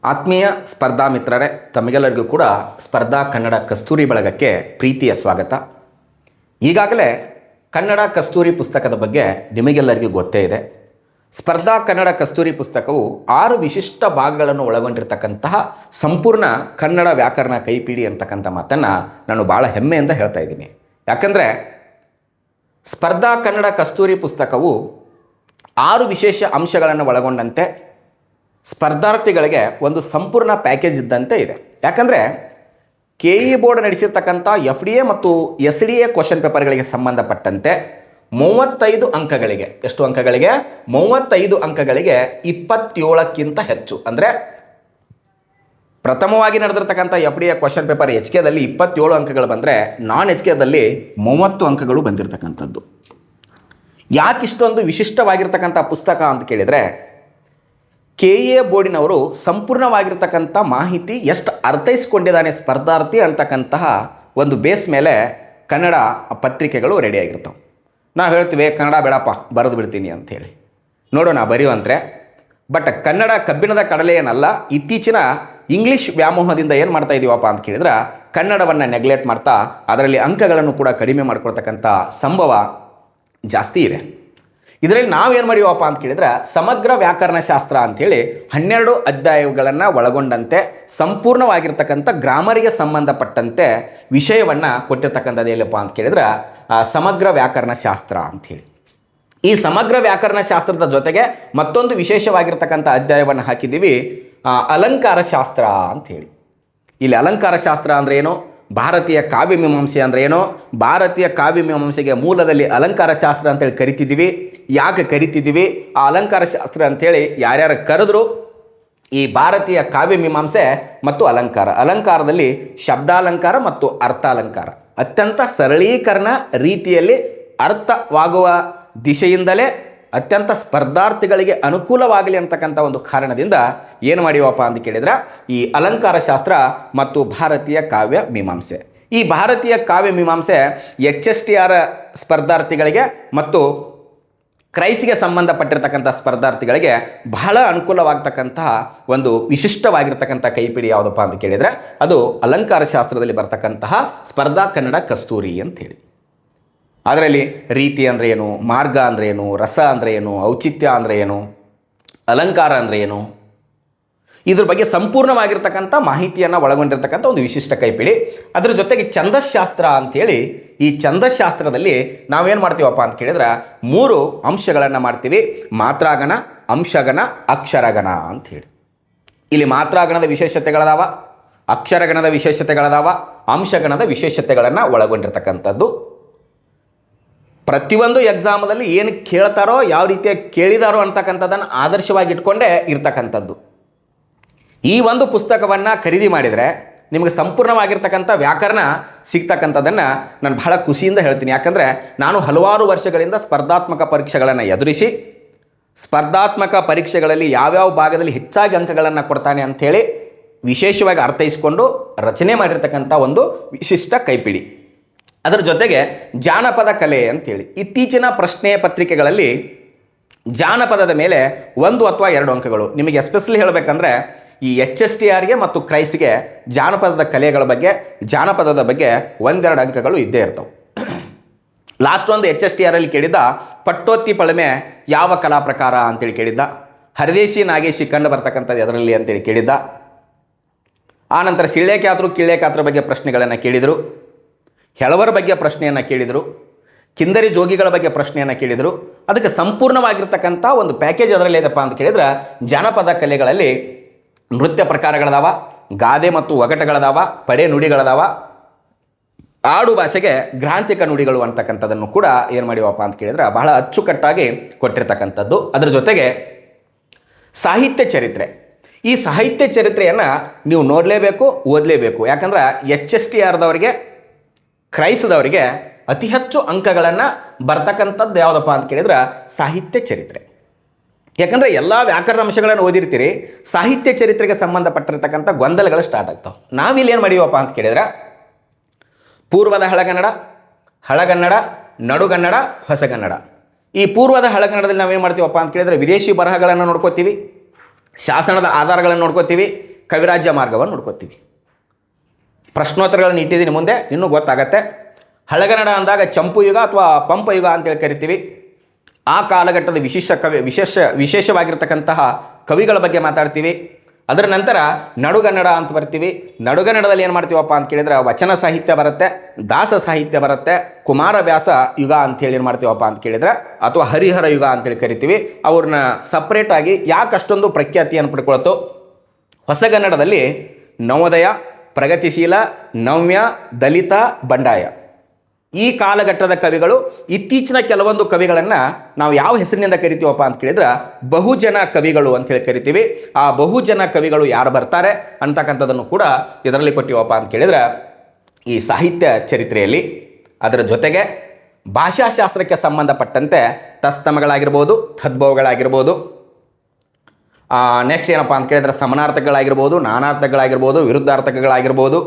ಆತ್ಮೀಯ ಸ್ಪರ್ಧಾ ಮಿತ್ರರೇ, ತಮಗೆಲ್ಲರಿಗೂ ಕೂಡ ಸ್ಪರ್ಧಾ ಕನ್ನಡ ಕಸ್ತೂರಿ ಬಳಗಕ್ಕೆ ಪ್ರೀತಿಯ ಸ್ವಾಗತ. ಈಗಾಗಲೇ ಕನ್ನಡ ಕಸ್ತೂರಿ ಪುಸ್ತಕದ ಬಗ್ಗೆ ನಿಮಗೆಲ್ಲರಿಗೂ ಗೊತ್ತೇ ಇದೆ. ಸ್ಪರ್ಧಾ ಕನ್ನಡ ಕಸ್ತೂರಿ ಪುಸ್ತಕವು 6 ವಿಶಿಷ್ಟ ಭಾಗಗಳನ್ನು ಒಳಗೊಂಡಿರ್ತಕ್ಕಂತಹ ಸಂಪೂರ್ಣ ಕನ್ನಡ ವ್ಯಾಕರಣ ಕೈಪಿಡಿ ಅಂತಕ್ಕಂಥ ಮಾತನ್ನು ನಾನು ಭಾಳ ಹೆಮ್ಮೆಯಿಂದ ಹೇಳ್ತಾ ಇದ್ದೀನಿ. ಯಾಕಂದರೆ ಸ್ಪರ್ಧಾ ಕನ್ನಡ ಕಸ್ತೂರಿ ಪುಸ್ತಕವು 6 ವಿಶೇಷ ಅಂಶಗಳನ್ನು ಒಳಗೊಂಡಂತೆ ಸ್ಪರ್ಧಾರ್ಥಿಗಳಿಗೆ ಒಂದು ಸಂಪೂರ್ಣ ಪ್ಯಾಕೇಜ್ ಇದ್ದಂತೆ ಇದೆ. ಯಾಕಂದರೆ KE ಬೋರ್ಡ್ ನಡೆಸಿರ್ತಕ್ಕಂಥ FDA ಮತ್ತು SDA ಕ್ವಶನ್ ಪೇಪರ್ಗಳಿಗೆ ಸಂಬಂಧಪಟ್ಟಂತೆ 35 ಅಂಕಗಳಿಗೆ, ಎಷ್ಟು ಅಂಕಗಳಿಗೆ? 35 ಅಂಕಗಳಿಗೆ 27ಕ್ಕಿಂತ ಹೆಚ್ಚು. ಅಂದರೆ ಪ್ರಥಮವಾಗಿ ನಡೆದಿರ್ತಕ್ಕಂಥ FDA ಕ್ವಶನ್ ಪೇಪರ್ HKದಲ್ಲಿ 27 ಅಂಕಗಳು ಬಂದರೆ, ನಾನ್ HKದಲ್ಲಿ 30 ಅಂಕಗಳು ಬಂದಿರತಕ್ಕಂಥದ್ದು. ಯಾಕಿಷ್ಟೊಂದು ವಿಶಿಷ್ಟವಾಗಿರ್ತಕ್ಕಂಥ ಪುಸ್ತಕ ಅಂತ ಕೇಳಿದರೆ, KA ಬೋರ್ಡಿನವರು ಸಂಪೂರ್ಣವಾಗಿರ್ತಕ್ಕಂಥ ಮಾಹಿತಿ ಎಷ್ಟು ಅರ್ಥೈಸ್ಕೊಂಡಿದ್ದಾನೆ ಸ್ಪರ್ಧಾರ್ಥಿ ಅಂತಕ್ಕಂತಹ ಒಂದು ಬೇಸ್ ಮೇಲೆ ಕನ್ನಡ ಪತ್ರಿಕೆಗಳು ರೆಡಿಯಾಗಿರ್ತವೆ. ನಾವು ಹೇಳ್ತೀವಿ ಕನ್ನಡ ಬೇಡಪ್ಪ ಬರೆದು ಬಿಡ್ತೀನಿ ಅಂಥೇಳಿ, ನೋಡೋಣ ಬರೆಯುವಂದರೆ. ಬಟ್ ಕನ್ನಡ ಕಬ್ಬಿಣದ ಕಡಲೆ ಏನಲ್ಲ. ಇತ್ತೀಚಿನ ಇಂಗ್ಲೀಷ್ ವ್ಯಾಮೋಹದಿಂದ ಏನು ಮಾಡ್ತಾ ಇದ್ದೀವಪ್ಪ ಅಂತ ಕೇಳಿದ್ರೆ, ಕನ್ನಡವನ್ನು ನೆಗ್ಲೆಕ್ಟ್ ಮಾಡ್ತಾ ಅದರಲ್ಲಿ ಅಂಕಗಳನ್ನು ಕೂಡ ಕಡಿಮೆ ಮಾಡ್ಕೊಳ್ತಕ್ಕಂಥ ಸಂಭವ ಜಾಸ್ತಿ ಇದೆ. ಇದರಲ್ಲಿ ನಾವೇನು ಮಾಡಿವಪ್ಪ ಅಂತ ಕೇಳಿದ್ರೆ, ಸಮಗ್ರ ವ್ಯಾಕರಣ ಶಾಸ್ತ್ರ ಅಂಥೇಳಿ 12 ಅಧ್ಯಾಯಗಳನ್ನು ಒಳಗೊಂಡಂತೆ ಸಂಪೂರ್ಣವಾಗಿರ್ತಕ್ಕಂಥ ಗ್ರಾಮರಿಗೆ ಸಂಬಂಧಪಟ್ಟಂತೆ ವಿಷಯವನ್ನು ಕೊಟ್ಟಿರ್ತಕ್ಕಂಥದ್ದು ಎಲ್ಲಪ್ಪ ಅಂತ ಕೇಳಿದ್ರೆ ಸಮಗ್ರ ವ್ಯಾಕರಣ ಶಾಸ್ತ್ರ ಅಂಥೇಳಿ. ಈ ಸಮಗ್ರ ವ್ಯಾಕರಣ ಶಾಸ್ತ್ರದ ಜೊತೆಗೆ ಮತ್ತೊಂದು ವಿಶೇಷವಾಗಿರ್ತಕ್ಕಂಥ ಅಧ್ಯಾಯವನ್ನು ಹಾಕಿದ್ದೀವಿ, ಅಲಂಕಾರ ಶಾಸ್ತ್ರ ಅಂಥೇಳಿ. ಇಲ್ಲಿ ಅಲಂಕಾರ ಶಾಸ್ತ್ರ ಅಂದರೆ ಏನು, ಭಾರತೀಯ ಕಾವ್ಯ ಮೀಮಾಂಸೆ ಅಂದರೆ ಏನೋ, ಭಾರತೀಯ ಕಾವ್ಯ ಮೀಮಾಂಸೆಗೆ ಮೂಲದಲ್ಲಿ ಅಲಂಕಾರ ಶಾಸ್ತ್ರ ಅಂತೇಳಿ ಕರಿತಿದ್ದೀವಿ. ಯಾಕೆ ಕರಿತಿದ್ದೀವಿ? ಆ ಅಲಂಕಾರ ಶಾಸ್ತ್ರ ಅಂಥೇಳಿ ಯಾರ್ಯಾರು ಕರೆದ್ರು ಈ ಭಾರತೀಯ ಕಾವ್ಯ ಮೀಮಾಂಸೆ ಮತ್ತು ಅಲಂಕಾರದಲ್ಲಿ ಶಬ್ದಾಲಂಕಾರ ಮತ್ತು ಅರ್ಥಾಲಂಕಾರ ಅತ್ಯಂತ ಸರಳೀಕರಣ ರೀತಿಯಲ್ಲಿ ಅರ್ಥವಾಗುವ ದಿಶೆಯಿಂದಲೇ ಅತ್ಯಂತ ಸ್ಪರ್ಧಾರ್ಥಿಗಳಿಗೆ ಅನುಕೂಲವಾಗಲಿ ಅಂತಕ್ಕಂಥ ಒಂದು ಕಾರಣದಿಂದ ಏನು ಮಾಡಿವಪ್ಪ ಅಂತ ಕೇಳಿದ್ರೆ, ಈ ಅಲಂಕಾರ ಶಾಸ್ತ್ರ ಮತ್ತು ಭಾರತೀಯ ಕಾವ್ಯ ಮೀಮಾಂಸೆ. ಈ ಭಾರತೀಯ ಕಾವ್ಯ ಮೀಮಾಂಸೆ HSTR ಸ್ಪರ್ಧಾರ್ಥಿಗಳಿಗೆ ಮತ್ತು ಕ್ರೈಸ್ಗೆ ಸಂಬಂಧಪಟ್ಟಿರ್ತಕ್ಕಂಥ ಸ್ಪರ್ಧಾರ್ಥಿಗಳಿಗೆ ಬಹಳ ಅನುಕೂಲವಾಗ್ತಕ್ಕಂತಹ ಒಂದು ವಿಶಿಷ್ಟವಾಗಿರ್ತಕ್ಕಂಥ ಕೈಪಿಡಿ ಯಾವುದಪ್ಪ ಅಂತ ಕೇಳಿದರೆ, ಅದು ಅಲಂಕಾರ ಶಾಸ್ತ್ರದಲ್ಲಿ ಬರ್ತಕ್ಕಂತಹ ಸ್ಪರ್ಧಾ ಕನ್ನಡ ಕಸ್ತೂರಿ ಅಂಥೇಳಿ. ಅದರಲ್ಲಿ ರೀತಿ ಅಂದರೆ ಏನು, ಮಾರ್ಗ ಅಂದರೆ ಏನು, ರಸ ಅಂದರೆ ಏನು, ಔಚಿತ್ಯ ಅಂದರೆ ಏನು, ಅಲಂಕಾರ ಅಂದರೆ ಏನು, ಇದ್ರ ಬಗ್ಗೆ ಸಂಪೂರ್ಣವಾಗಿರ್ತಕ್ಕಂಥ ಮಾಹಿತಿಯನ್ನು ಒಳಗೊಂಡಿರ್ತಕ್ಕಂಥ ಒಂದು ವಿಶಿಷ್ಟ ಕೈಪಿಡಿ. ಅದರ ಜೊತೆಗೆ ಛಂದಸ್ಶಾಸ್ತ್ರ ಅಂಥೇಳಿ, ಈ ಛಂದಸ್ಶಾಸ್ತ್ರದಲ್ಲಿ ನಾವೇನು ಮಾಡ್ತೀವಪ್ಪ ಅಂತ ಕೇಳಿದ್ರೆ 3 ಅಂಶಗಳನ್ನು ಮಾಡ್ತೀವಿ: ಮಾತ್ರಾಗಣ, ಅಂಶಗಣ, ಅಕ್ಷರಗಣ ಅಂಥೇಳಿ. ಇಲ್ಲಿ ಮಾತ್ರಾಗಣದ ವಿಶೇಷತೆಗಳದಾವ, ಅಕ್ಷರಗಣದ ವಿಶೇಷತೆಗಳದಾವ, ಅಂಶಗಣದ ವಿಶೇಷತೆಗಳನ್ನು ಒಳಗೊಂಡಿರ್ತಕ್ಕಂಥದ್ದು. ಪ್ರತಿಯೊಂದು ಎಕ್ಸಾಮದಲ್ಲಿ ಏನು ಕೇಳ್ತಾರೋ, ಯಾವ ರೀತಿಯಾಗಿ ಕೇಳಿದಾರೋ ಅಂತಕ್ಕಂಥದ್ದನ್ನು ಆದರ್ಶವಾಗಿ ಇಟ್ಕೊಂಡೇ ಇರ್ತಕ್ಕಂಥದ್ದು. ಈ ಒಂದು ಪುಸ್ತಕವನ್ನು ಖರೀದಿ ಮಾಡಿದರೆ ನಿಮಗೆ ಸಂಪೂರ್ಣವಾಗಿರ್ತಕ್ಕಂಥ ವ್ಯಾಕರಣ ಸಿಗ್ತಕ್ಕಂಥದ್ದನ್ನು ನಾನು ಬಹಳ ಖುಷಿಯಿಂದ ಹೇಳ್ತೀನಿ. ಯಾಕಂದರೆ ನಾನು ಹಲವಾರು ವರ್ಷಗಳಿಂದ ಸ್ಪರ್ಧಾತ್ಮಕ ಪರೀಕ್ಷೆಗಳನ್ನು ಎದುರಿಸಿ, ಸ್ಪರ್ಧಾತ್ಮಕ ಪರೀಕ್ಷೆಗಳಲ್ಲಿ ಯಾವ್ಯಾವ ಭಾಗದಲ್ಲಿ ಹೆಚ್ಚಾಗಿ ಅಂಕಗಳನ್ನು ಕೊಡ್ತಾನೆ ಅಂಥೇಳಿ ವಿಶೇಷವಾಗಿ ಅರ್ಥೈಸಿಕೊಂಡು ರಚನೆ ಮಾಡಿರ್ತಕ್ಕಂಥ ಒಂದು ವಿಶಿಷ್ಟ ಕೈಪಿಡಿ. ಅದರ ಜೊತೆಗೆ ಜಾನಪದ ಕಲೆ ಅಂಥೇಳಿ, ಇತ್ತೀಚಿನ ಪ್ರಶ್ನೆ ಪತ್ರಿಕೆಗಳಲ್ಲಿ ಜಾನಪದದ ಮೇಲೆ 1 ಅಥವಾ 2 ಅಂಕಗಳು. ನಿಮಗೆ ಎಸ್ಪೆಷಲಿ ಹೇಳಬೇಕಂದ್ರೆ ಈ HSTRಗೆ ಮತ್ತು ಕ್ರೈಸ್ಗೆ ಜಾನಪದದ ಕಲೆಗಳ ಬಗ್ಗೆ, ಜಾನಪದದ ಬಗ್ಗೆ 1-2 ಅಂಕಗಳು ಇದ್ದೇ ಇರ್ತವೆ. ಲಾಸ್ಟ್ ಒಂದು HSTRಲ್ಲಿ ಕೇಳಿದ್ದ ಪಟ್ಟೋತ್ತಿ ಪಳಮೆ ಯಾವ ಕಲಾ ಪ್ರಕಾರ ಅಂತೇಳಿ ಕೇಳಿದ್ದ. ಹರದೇಶಿ ನಾಗೇಶಿ ಕಂಡು ಬರ್ತಕ್ಕಂಥದ್ದು ಎದರಲ್ಲಿ ಅಂತೇಳಿ ಕೇಳಿದ್ದ. ಆನಂತರ ಸಿಳ್ಳೆಕ್ಯಾತ್ರು ಕಿಳ್ಳೆಕ್ಯಾತ್ರ ಬಗ್ಗೆ ಪ್ರಶ್ನೆಗಳನ್ನು ಕೇಳಿದರು. ಹೆಳವರ ಬಗ್ಗೆ ಪ್ರಶ್ನೆಯನ್ನು ಕೇಳಿದರು. ಕಿಂದರಿ ಜೋಗಿಗಳ ಬಗ್ಗೆ ಪ್ರಶ್ನೆಯನ್ನು ಕೇಳಿದರು. ಅದಕ್ಕೆ ಸಂಪೂರ್ಣವಾಗಿರ್ತಕ್ಕಂಥ ಒಂದು ಪ್ಯಾಕೇಜ್ ಅದರಲ್ಲಿ ಇದಪ್ಪ ಅಂತ ಕೇಳಿದ್ರೆ, ಜಾನಪದ ಕಲೆಗಳಲ್ಲಿ ನೃತ್ಯ ಪ್ರಕಾರಗಳದಾವ, ಗಾದೆ ಮತ್ತು ಒಗಟಗಳದಾವ, ಪಡೆ ನುಡಿಗಳದಾವ, ಆಡು ಭಾಷೆಗೆ ಗ್ರಾಂಥಿಕ ನುಡಿಗಳು ಅಂತಕ್ಕಂಥದ್ದನ್ನು ಕೂಡ ಏನು ಮಾಡಿವಪ್ಪ ಅಂತ ಕೇಳಿದ್ರೆ ಬಹಳ ಅಚ್ಚುಕಟ್ಟಾಗಿ ಕೊಟ್ಟಿರ್ತಕ್ಕಂಥದ್ದು. ಅದರ ಜೊತೆಗೆ ಸಾಹಿತ್ಯ ಚರಿತ್ರೆ. ಈ ಸಾಹಿತ್ಯ ಚರಿತ್ರೆಯನ್ನು ನೀವು ನೋಡಲೇಬೇಕು, ಓದಲೇಬೇಕು. ಯಾಕಂದ್ರೆ HSTRದವರಿಗೆ, ಕ್ರೈಸ್ತದವರಿಗೆ ಅತಿ ಹೆಚ್ಚು ಅಂಕಗಳನ್ನು ಬರ್ತಕ್ಕಂಥದ್ದು ಯಾವುದಪ್ಪ ಅಂತ ಕೇಳಿದ್ರೆ ಸಾಹಿತ್ಯ ಚರಿತ್ರೆ. ಯಾಕಂದರೆ ಎಲ್ಲ ವ್ಯಾಕರಣ ಅಂಶಗಳನ್ನು ಓದಿರ್ತೀರಿ, ಸಾಹಿತ್ಯ ಚರಿತ್ರೆಗೆ ಸಂಬಂಧಪಟ್ಟಿರ್ತಕ್ಕಂಥ ಗೊಂದಲಗಳು ಸ್ಟಾರ್ಟ್ ಆಗ್ತಾವೆ. ನಾವಿಲ್ಲಿ ಏನು ಮಾಡಿವಪ್ಪ ಅಂತ ಕೇಳಿದ್ರೆ, ಪೂರ್ವದ ಹಳಗನ್ನಡ, ಹಳಗನ್ನಡ, ನಡುಗನ್ನಡ, ಹೊಸಗನ್ನಡ. ಈ ಪೂರ್ವದ ಹಳಗನ್ನಡದಲ್ಲಿ ನಾವೇನು ಮಾಡ್ತೀವಪ್ಪ ಅಂತ ಕೇಳಿದ್ರೆ ವಿದೇಶಿ ಬರಹಗಳನ್ನು ನೋಡ್ಕೋತೀವಿ, ಶಾಸನದ ಆಧಾರಗಳನ್ನು ನೋಡ್ಕೋತೀವಿ, ಕವಿರಾಜ್ಯ ಮಾರ್ಗವನ್ನು ನೋಡ್ಕೋತೀವಿ. ಪ್ರಶ್ನೋತ್ತರಗಳನ್ನು ಇಟ್ಟಿದ್ದೀನಿ ಮುಂದೆ, ಇನ್ನೂ ಗೊತ್ತಾಗತ್ತೆ. ಹಳಗನ್ನಡ ಅಂದಾಗ ಚಂಪು ಯುಗ ಅಥವಾ ಪಂಪ ಯುಗ ಅಂತೇಳಿ ಕರಿತೀವಿ. ಆ ಕಾಲಘಟ್ಟದ ವಿಶೇಷವಾಗಿರ್ತಕ್ಕಂತಹ ಕವಿಗಳ ಬಗ್ಗೆ ಮಾತಾಡ್ತೀವಿ. ಅದರ ನಂತರ ನಡುಗನ್ನಡ ಅಂತ ಬರ್ತೀವಿ. ನಡುಗನ್ನಡದಲ್ಲಿ ಏನು ಮಾಡ್ತೀವಪ್ಪ ಅಂತ ಕೇಳಿದ್ರೆ ವಚನ ಸಾಹಿತ್ಯ ಬರುತ್ತೆ, ದಾಸ ಸಾಹಿತ್ಯ ಬರುತ್ತೆ, ಕುಮಾರವ್ಯಾಸ ಯುಗ ಅಂತೇಳಿ ಏನು ಮಾಡ್ತೀವಪ್ಪ ಅಂತ ಕೇಳಿದ್ರೆ ಅಥವಾ ಹರಿಹರ ಯುಗ ಅಂತೇಳಿ ಕರಿತೀವಿ. ಅವ್ರನ್ನ ಸಪ್ರೇಟಾಗಿ ಯಾಕೆ ಅಷ್ಟೊಂದು ಪ್ರಖ್ಯಾತಿಯನ್ನು ಪಡ್ಕೊಳ್ತು. ಹೊಸಗನ್ನಡದಲ್ಲಿ ನವೋದಯ, ಪ್ರಗತಿಶೀಲ, ನವ್ಯ, ದಲಿತ, ಬಂಡಾಯ ಈ ಕಾಲಘಟ್ಟದ ಕವಿಗಳು. ಇತ್ತೀಚಿನ ಕೆಲವೊಂದು ಕವಿಗಳನ್ನು ನಾವು ಯಾವ ಹೆಸರಿನಿಂದ ಕರಿತೀವಪ್ಪ ಅಂತ ಕೇಳಿದ್ರೆ ಬಹುಜನ ಕವಿಗಳು ಅಂತೇಳಿ ಕರಿತೀವಿ. ಆ ಬಹುಜನ ಕವಿಗಳು ಯಾರು ಬರ್ತಾರೆ ಅಂತಕ್ಕಂಥದ್ದನ್ನು ಕೂಡ ಇದರಲ್ಲಿ ಕೊಟ್ಟಿವಪ್ಪ ಅಂತ ಕೇಳಿದ್ರೆ ಈ ಸಾಹಿತ್ಯ ಚರಿತ್ರೆಯಲ್ಲಿ. ಅದರ ಜೊತೆಗೆ ಭಾಷಾಶಾಸ್ತ್ರಕ್ಕೆ ಸಂಬಂಧಪಟ್ಟಂತೆ ತಸ್ತಮಗಳಾಗಿರ್ಬೋದು, ತದ್ಭವಗಳಾಗಿರ್ಬೋದು, ನೆಕ್ಸ್ಟ್ ಏನಪ್ಪ ಅಂತ ಕೇಳಿದ್ರೆ ಸಮಾನಾರ್ಥಕಗಳಾಗಿರ್ಬೋದು, ನಾನಾರ್ಥಕಗಳಾಗಿರ್ಬೋದು, ವಿರುದ್ಧಾರ್ಥಕಗಳಾಗಿರ್ಬೋದು,